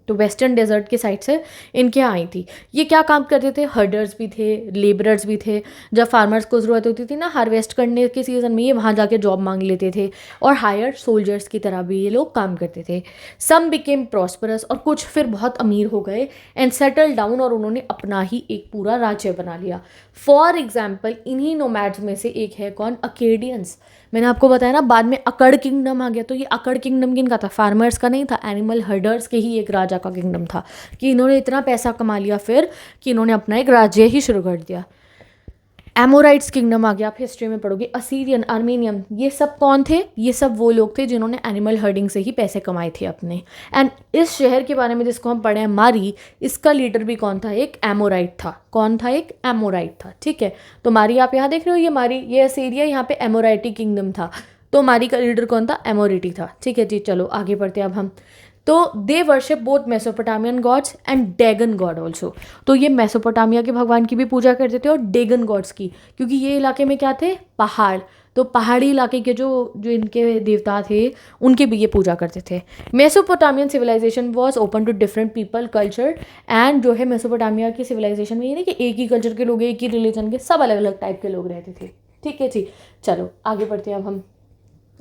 तो वेस्टर्न डेजर्ट के साइड से इनके यहाँ आई थी। ये क्या काम करते थे, हर्डर्स भी थे, लेबरर्स भी थे। जब फार्मर्स को ज़रूरत होती थी ना हार्वेस्ट करने के सीज़न में, ये वहाँ जाके जॉब मांग लेते थे और हायर सोल्जर्स की तरह भी ये लोग काम करते थे। सम बिकेम प्रॉस्परस, और कुछ फिर बहुत अमीर हो गए, एंड सेटल डाउन, और उन्होंने अपना ही एक पूरा राज्य बना लिया। फॉर एग्जाम्पल इन्हीं नोमैड्स में से एक है कौन, अकेडियंस। मैंने आपको बताया ना बाद में अकड़ किंगडम आ गया, तो ये अकड़ किंगडम किन का था, फार्मर्स का नहीं था, एनिमल हर्डर्स के ही एक राजा का किंगडम था, कि इन्होंने इतना पैसा कमा लिया फिर कि इन्होंने अपना एक राज्य ही शुरू कर दिया। एमोराइट्स किंगडम आ गया, आप हिस्ट्री में पढ़ोगे। असीरियन, आर्मेनियन, ये सब कौन थे, ये सब वो लोग थे जिन्होंने एनिमल हर्डिंग से ही पैसे कमाए थे अपने। एंड इस शहर के बारे में जिसको हम पढ़े हैं मारी, इसका लीडर भी कौन था, एक एमोराइट था। कौन था, एक एमोराइट था, ठीक है। तो मारी आप यहाँ देख रहे हो, ये मारी, ये असीरिया, यहाँ पे एमोराइटी किंगडम था। तो मारी का लीडर कौन था, एमोरिटी था, ठीक है जी। चलो आगे बढ़ते हैं अब हम। तो they worship both Mesopotamian gods and Dagan god also. तो ये मेसोपोटामिया के भगवान की भी पूजा करते थे और डेगन गॉड्स की, क्योंकि ये इलाके में क्या थे, पहाड़, तो पहाड़ी इलाके के जो इनके देवता थे उनके भी ये पूजा करते थे। Mesopotamian civilization was open to different people culture, and जो है मेसोपोटामिया की सिविलाइजेशन में ये नहीं कि एक ही कल्चर के लोग, एक ही रिलीजन के, सब अलग अलग टाइप के लोग रहते थे, ठीक है जी। चलो आगे बढ़ते हैं अब हम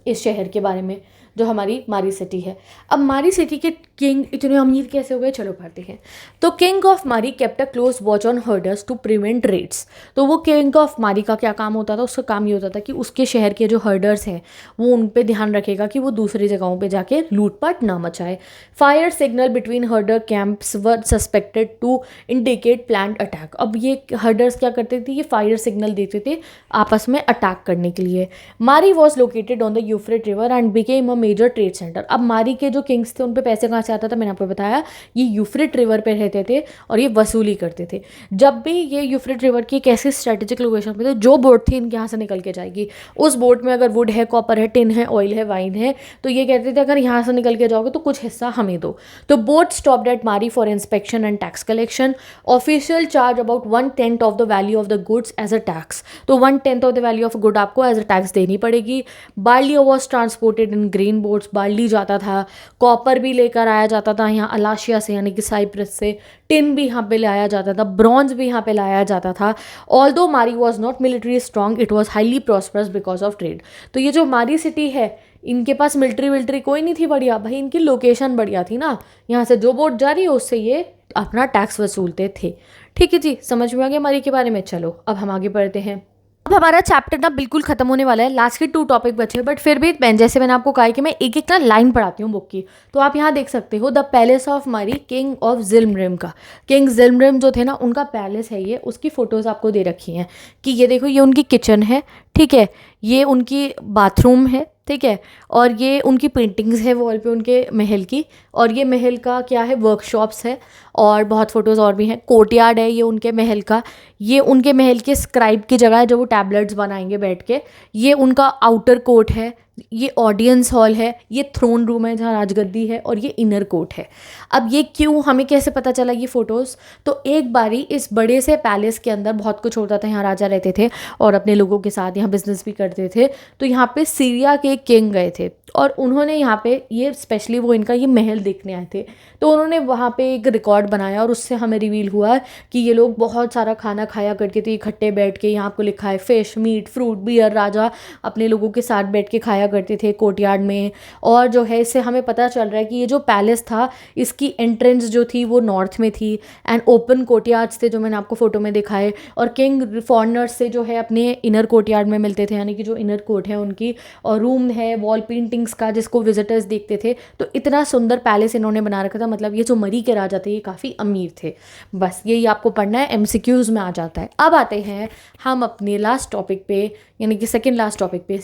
इस शहर के बारे में जो हमारी मारी सिटी है। अब मारी सिटी के किंग इतने अमीर कैसे हो गए, चलो पढ़ते हैं। तो king of Mari kept a close watch on herders to prevent raids. तो वो किंग ऑफ मारी का क्या काम होता था, उसका काम ये होता था कि उसके शहर के जो हर्डर्स हैं वो उन पे ध्यान रखेगा कि वो दूसरी जगहों पे जाके लूटपाट ना मचाए। Fire signal between herder camps were suspected to indicate planned attack. अब ये हर्डर्स क्या करते थे, ये फायर सिग्नल देते थे आपस में अटैक करने के लिए। Mari was located on the Euphrates river and became a major trade centre. अब मारी के जो किंग्स थे उन पे पैसे कहाँ से आता था, मैंने आपको बताया ये यूफ्रेट रिवर पे रहते थे और ये वसूली करते थे। जब भी ये यूफ्रेट रिवर की एक ऐसी स्ट्रेटेजिक लोकेशन पे थे, जो बोट थी इनके यहाँ से निकल के जाएगी, उस बोट में अगर वुड है, कॉपर है, टिन है, ऑयल है, वाइन है, तो ये कहते थे अगर यहाँ से निकल के जाओगे तो कुछ हिस्सा हमें दो। तो boat stopped at Mari for inspection and tax collection. Official charge about 1/10 of the value of the goods as a tax. तो 1/10 of the value of good आपको एज अ टैक्स देनी पड़ेगी। Barley was transported in grain boats, barley जाता था, copper भी लेकर आया जाता था यहाँ अलाशिया से यानी कि साइप्रस से, टिन भी यहाँ पे लाया जाता था, ब्रॉन्ज भी यहाँ पे लाया जाता था। ऑल्दो मारी was not military strong, it was highly prosperous because of trade. तो ये जो मारी सिटी है इनके पास मिलिट्री कोई नहीं थी बढ़िया, भाई इनकी लोकेशन बढ़िया थी ना, यहाँ से जो बोट जा रही है उससे ये अपना टैक्स वसूलते थे। ठीक है जी, समझ में आ गया मारी के बारे में। चलो अब हम आगे बढ़ते हैं। अब हमारा चैप्टर ना बिल्कुल खत्म होने वाला है, लास्ट के 2 टॉपिक बचे, बट फिर भी जैसे मैंने आपको कहा कि मैं एक एक ना लाइन पढ़ाती हूँ बुक की, तो आप यहाँ देख सकते हो। द पैलेस ऑफ मारी किंग ऑफ जिल्मरिम का, किंग जिल्मरिम जो थे ना उनका पैलेस है ये, उसकी फ़ोटोज़ आपको दे रखी हैं कि ये देखो ये उनकी किचन है, ठीक है, ये उनकी बाथरूम है, ठीक है। और ये उनकी पेंटिंग्स है वॉल पे उनके महल की, और ये महल का क्या है, वर्कशॉप्स है, और बहुत फोटोज़ और भी हैं। कोर्टयार्ड है ये उनके महल का, ये उनके महल के स्क्राइब की जगह है जो वो टैबलेट्स बनाएंगे बैठ के। ये उनका आउटर कोर्ट है, ये ऑडियंस हॉल है, ये थ्रोन रूम है जहाँ राजगद्दी है, और ये इनर कोर्ट है। अब ये क्यों, हमें कैसे पता चला ये फ़ोटोज़? तो एक बारी इस बड़े से पैलेस के अंदर बहुत कुछ होता था, यहाँ राजा रहते थे और अपने लोगों के साथ यहाँ बिजनेस भी करते थे। तो यहाँ पे सीरिया के किंग गए थे और उन्होंने यहाँ पे, ये स्पेशली वो इनका ये महल देखने आए थे, तो उन्होंने वहाँ पे एक रिकॉर्ड बनाया और उससे हमें रिवील हुआ कि ये लोग बहुत सारा खाना खाया करते थे इकट्ठे बैठ के। यहाँ आपको लिखा है फिश, मीट, फ्रूट, बियर, राजा अपने लोगों के साथ बैठ के खाया करते थे कोर्टयार्ड में। और जो है इससे हमें पता चल रहा है कि ये जो पैलेस था इसकी एंट्रेंस जो थी वो नॉर्थ में थी, एंड ओपन कोर्टयार्ड्स थे जो मैंने आपको फोटो में दिखाए, और किंग फॉरनर्स से जो है अपने इनर कोर्टयार्ड में मिलते थे, यानी कि जो इनर कोर्ट है उनकी, और रूम है वॉल पेंटिंग्स का जिसको विजिटर्स देखते थे। तो इतना सुंदर पैलेस इन्होंने बना रखा था, मतलब ये जो मरी के राजा थे ये काफ़ी अमीर थे। बस यही आपको पढ़ना है, MCQs में आ जाता है। अब आते हैं हम अपने लास्ट टॉपिक पे, यानी कि सेकेंड लास्ट टॉपिक पे,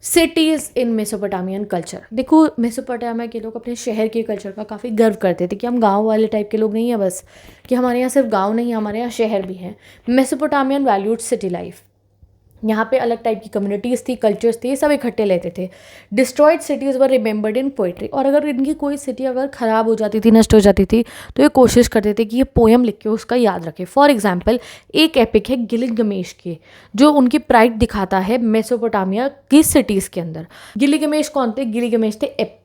सिटीज़ इन मेसोपोटामियन कल्चर। देखो, मेसोपोटामिया के लोग अपने शहर के कल्चर का काफ़ी गर्व करते थे कि हम गांव वाले टाइप के लोग नहीं हैं बस, कि हमारे यहाँ सिर्फ गांव नहीं है, हमारे यहाँ शहर भी हैं। मेसोपोटामियन वैल्यूड सिटी लाइफ, यहाँ पे अलग टाइप की कम्युनिटीज़ थी, कल्चर्स थे, ये सब इकट्ठे लेते थे। Destroyed cities were remembered in poetry, और अगर इनकी कोई सिटी अगर ख़राब हो जाती थी, नष्ट हो जाती थी, तो ये कोशिश करते थे कि ये पोएम लिख के उसका याद रखे। फॉर एग्जाम्पल एक एपिक है गिलगमेश की, जो उनकी प्राइड दिखाता है मेसोपोटामिया की सिटीज़ के अंदर। गिलगमेश कौन थे? गिलगमेश थे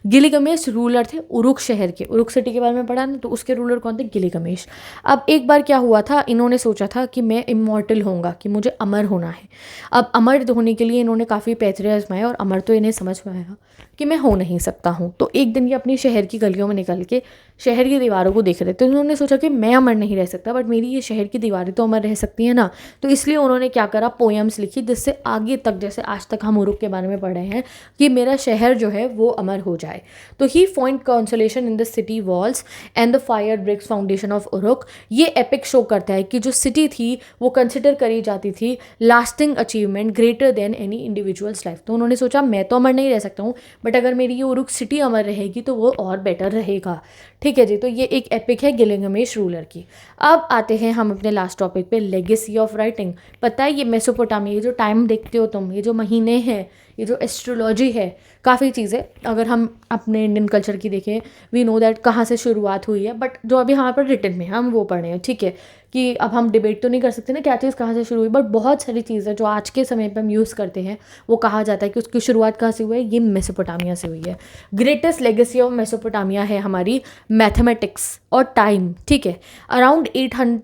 गिलगमेश रूलर थे उरुक शहर के। उरुक सिटी के बारे में पढ़ा ना, तो उसके रूलर कौन थे? गिलगमेश। अब एक बार क्या हुआ था, इन्होंने सोचा था कि मैं इमॉर्टल होऊंगा, कि मुझे अमर होना है। अब अमर होने के लिए इन्होंने काफ़ी पैतरे आजमाए, और अमर तो इन्हें समझ में आया कि मैं हो नहीं सकता हूँ। तो एक दिन ये अपनी शहर की गलियों में निकल के शहर की दीवारों को देख रहे थे, तो इन्होंने सोचा कि मैं अमर नहीं रह सकता, बट मेरी ये शहर की दीवारें तो अमर रह सकती हैं ना। तो इसलिए उन्होंने क्या करा, पोएम्स लिखी, जिससे आगे तक, जैसे आज तक हम उरुक के बारे में पढ़ रहे हैं, कि मेरा शहर जो है वो अमर हो जाए। तो he find consolation in the city walls and the fire bricks foundation of Uruk. ये एपिक शो करता है कि जो सिटी थी वो कंसिडर करी जाती थी lasting achievement greater than any individuals life. तो उन्होंने सोचा मैं तो अमर नहीं रह सकता हूँ, बट अगर मेरी ये उरुक सिटी अमर रहेगी तो वो और बेटर रहेगा। ठीक है जी, तो ये एक एपिक है गिलगमेश रूलर की। अब आते हैं हम अपने लास्ट टॉपिक पे, लेगेसी ऑफ राइटिंग। पता है ये मेसोपोटामिया, ये जो टाइम देखते हो तुम, ये जो महीने हैं, ये जो एस्ट्रोलॉजी है, काफ़ी चीज़ें अगर हम अपने इंडियन कल्चर की देखें, वी नो दैट कहाँ से शुरुआत हुई है, बट जो अभी हमारे पर रिटन में हम वो पढ़ रहे हैं। ठीक है, कि अब हम डिबेट तो नहीं कर सकते ना क्या चीज़ कहाँ से शुरू हुई, बट बहुत सारी चीज़ें जो आज के समय पर हम यूज़ करते हैं वो कहा जाता है कि उसकी शुरुआत कहाँ से हुई है, ये मेसोपोटामिया से हुई है। ग्रेटेस्ट लेगेसी ऑफ मेसोपोटामिया है हमारी मैथमेटिक्स और टाइम। ठीक है, अराउंड 800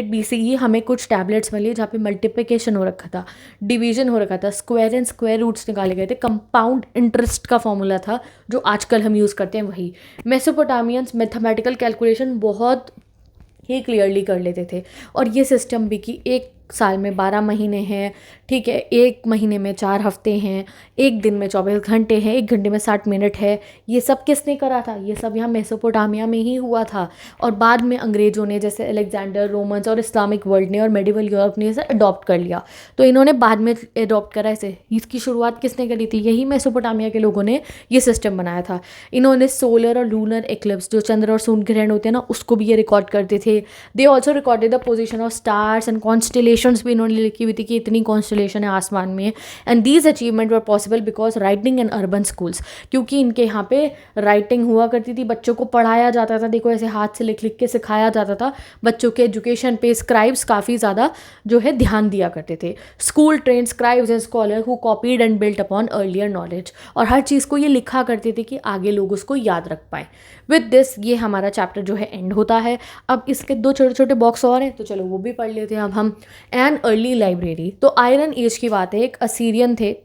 BCE हमें कुछ टैबलेट्स मिली जहाँ पे मल्टीप्लिकेशन हो रखा था, डिवीजन हो रखा था, स्क्वायर एंड स्क्वायर रूट्स निकाले गए थे, कंपाउंड इंटरेस्ट का फॉर्मूला था जो आजकल हम यूज़ करते हैं वही। मेसोपोटामियंस मैथमेटिकल कैलकुलेशन बहुत ही क्लियरली कर लेते थे, और ये सिस्टम भी कि एक साल में 12 महीने हैं, ठीक है, एक महीने में 4 हफ्ते हैं, एक दिन में 24 घंटे हैं, एक घंटे में 60 मिनट है। ये सब किसने करा था? ये सब यहाँ मेसोपोटामिया में ही हुआ था, और बाद में अंग्रेज़ों ने, जैसे अलेक्जेंडर, रोमन्स और इस्लामिक वर्ल्ड ने और मेडिवल यूरोप ने इसे अडॉप्ट कर लिया। तो इन्होंने बाद में अडॉप्ट करा इसे। इसकी शुरुआत किसने करी थी? यही मेसोपोटामिया के लोगों ने ये सिस्टम बनाया था। इन्होंने सोलर और लूनर एक्लिप्स, जो चंद्र और सूर्य ग्रहण होते हैं ना, उसको भी ये रिकॉर्ड करते थे। They also recorded the position of stars and constellation भी इन्होंने लिखी हुई थी कि इतनी कॉन्स्टेलेशन है आसमान में। And these achievement were possible because writing in urban schools, क्योंकि इनके यहाँ पे राइटिंग हुआ करती थी, बच्चों को पढ़ाया जाता था। देखो ऐसे हाथ से लिख लिख के सिखाया जाता था बच्चों के एजुकेशन पे। स्क्राइब्स काफ़ी ज़्यादा जो है ध्यान दिया करते थे। School train scribes and scholar who copied and built upon earlier knowledge, और हर चीज़ को ये लिखा करते थे कि आगे लोग उसको याद रख पाए। विद दिस ये हमारा चैप्टर जो है एंड होता है। अब इसके 2 छोटे छोटे बॉक्स और हैं, तो चलो वो भी पढ़ लेते हैं अब हम। एन अर्ली लाइब्रेरी, तो आयरन एज की बात है। एक असीरियन थे,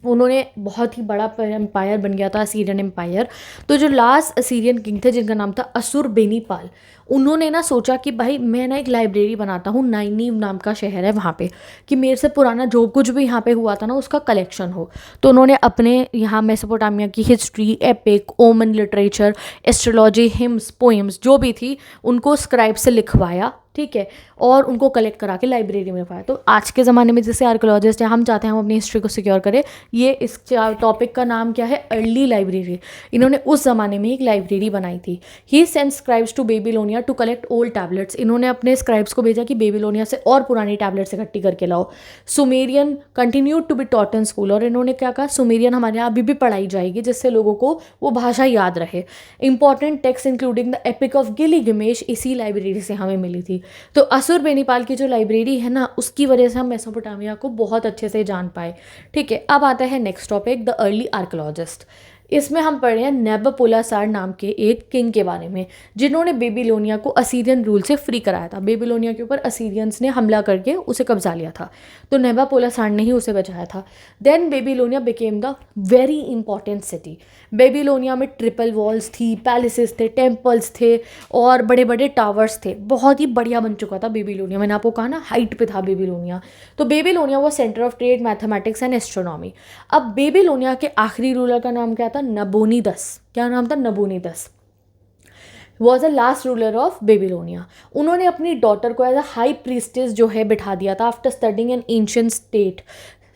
उन्होंने बहुत ही बड़ा एम्पायर बन गया था असीरियन एम्पायर। तो जो लास्ट असीरियन किंग थे जिनका नाम था असुरबेनीपाल, उन्होंने ना सोचा कि भाई मैं ना एक लाइब्रेरी बनाता हूँ, नाइनीव नाम का शहर है वहाँ पे, कि मेरे से पुराना जो कुछ भी यहाँ पे हुआ था ना उसका कलेक्शन हो। तो उन्होंने अपने यहाँ मेसोपोटामिया की हिस्ट्री, एपिक, ओमन लिटरेचर, एस्ट्रोलॉजी, हिम्स, पोएम्स जो भी थी उनको स्क्राइब से लिखवाया। ठीक है, और उनको कलेक्ट करा के लाइब्रेरी में रखवाया। तो आज के ज़माने में जैसे आर्कोलॉजिस्ट है, हम चाहते हैं हम अपनी हिस्ट्री को सिक्योर करें। ये इस टॉपिक का नाम क्या है, अर्ली लाइब्रेरी। इन्होंने उस ज़माने में एक लाइब्रेरी बनाई थी। He sent scribes to Babylonia to collect old tablets. इन्होंने अपने स्क्राइब्स को भेजा कि बेबीलोनिया से और पुरानी टैबलेट्स इकट्ठी करके लाओ। Sumerian continued to be taught in school, और इन्होंने क्या कहा, सुमेरियन हमारे यहाँ अभी भी पढ़ाई जाएगी जिससे लोगों को वो भाषा याद रहे। Important text including the epic of Gilgamesh इसी लाइब्रेरी से हमें मिली थी। तो असुरबेनीपाल की जो लाइब्रेरी है ना, उसकी वजह से हम मेसोपोटामिया को बहुत अच्छे से जान पाए। ठीक है, अब आता है next topic, the early archaeologist. इसमें हम पढ़ रहे हैं नेबुकोडनेस्सर नाम के एक किंग के बारे में, जिन्होंने बेबीलोनिया को असीरियन रूल से फ्री कराया था। बेबीलोनिया के ऊपर असीरियंस ने हमला करके उसे कब्जा लिया था, तो नेबुकोडनेस्सर ने ही उसे बचाया था। Then Babylonia became the very important city. Babylonia में ट्रिपल वॉल्स थी, पैलेसेस थे, टेम्पल्स थे और बड़े बड़े टावर्स थे। बहुत ही बढ़िया बन चुका था बेबीलोनिया। मैंने आपको कहा ना, हाइट पे था बेबीलोनिया। तो बेबीलोनिया वो centre of trade, mathematics and astronomy. अब बेबीलोनिया के आखिरी रूलर का नाम क्या था, नबोनीदस। क्या नाम था, Nabonidus was the last ruler of Babylonia. उन्होंने अपनी डॉटर को एज अ हाई प्रीस्टेस जो है बिठा दिया था after studying N ancient state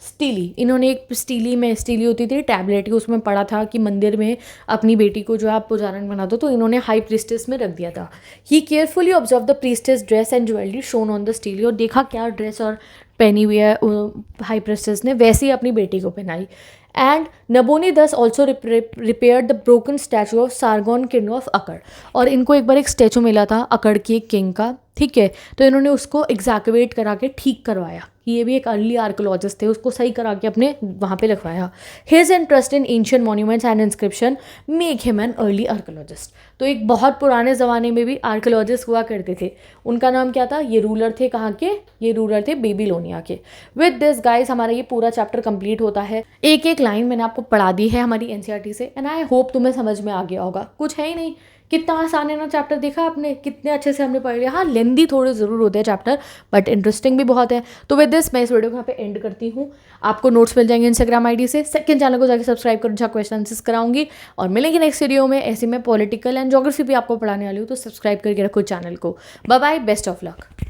steely. इन्होंने एक स्टीली होती थी टैबलेट की, उसमें पढ़ा था कि मंदिर में अपनी बेटी को जो है आप पुजारन बना दो, तो इन्होंने हाई प्रीस्टेस में रख दिया था। He carefully observe the priestess dress and jewellery shown on the stele, और देखा क्या ड्रेस और पहनी हुई है हाई प्रीस्टेस ने, वैसे ही अपनी बेटी को पहनाई। And Nabonidus also repaired the broken statue of Sargon king of Akkad. और इनको एक बार एक स्टैचू मिला था अकड़ के एक किंग का, ठीक है, तो इन्होंने उसको एग्जैक्टिवेट करा के ठीक करवाया। ये भी एक अर्ली आर्कोलॉजिस्ट थे, उसको सही करा के अपने वहाँ पे लिखवाया। His interest in ancient monuments and inscription make him an early archaeologist. तो एक बहुत पुराने ज़माने में भी आर्कोलॉजिस्ट हुआ करते थे। उनका नाम क्या था, ये रूलर थे कहाँ के, ये रूलर थे बेबीलोनिया के। विद दिस गाइस हमारा ये पूरा चैप्टर कंप्लीट होता है। एक एक लाइन मैंने आपको पढ़ा दी है हमारी एनसीईआरटी से, एंड आई होप तुम्हें समझ में आ गया होगा। कुछ है ही नहीं, कितना आसान है ना चैप्टर, देखा आपने कितने अच्छे से हमने पढ़ लिया। हाँ, लेंदी थोड़े ज़रूर होते हैं चैप्टर, बट इंटरेस्टिंग भी बहुत है। तो विद दिस मैं इस वीडियो को यहाँ पे एंड करती हूँ। आपको नोट्स मिल जाएंगे इंस्टाग्राम आईडी से। सेकंड चैनल को जाकर सब्सक्राइब करो, जहाँ क्वेश्चन आंसर्स कराऊंगी, और मिलेंगे नेक्स्ट वीडियो में। ऐसे में पॉलिटिकल एंड ज्योग्राफी भी आपको पढ़ाने वाली हूँ, तो सब्सक्राइब करके रखो चैनल को। Bye bye, best of luck.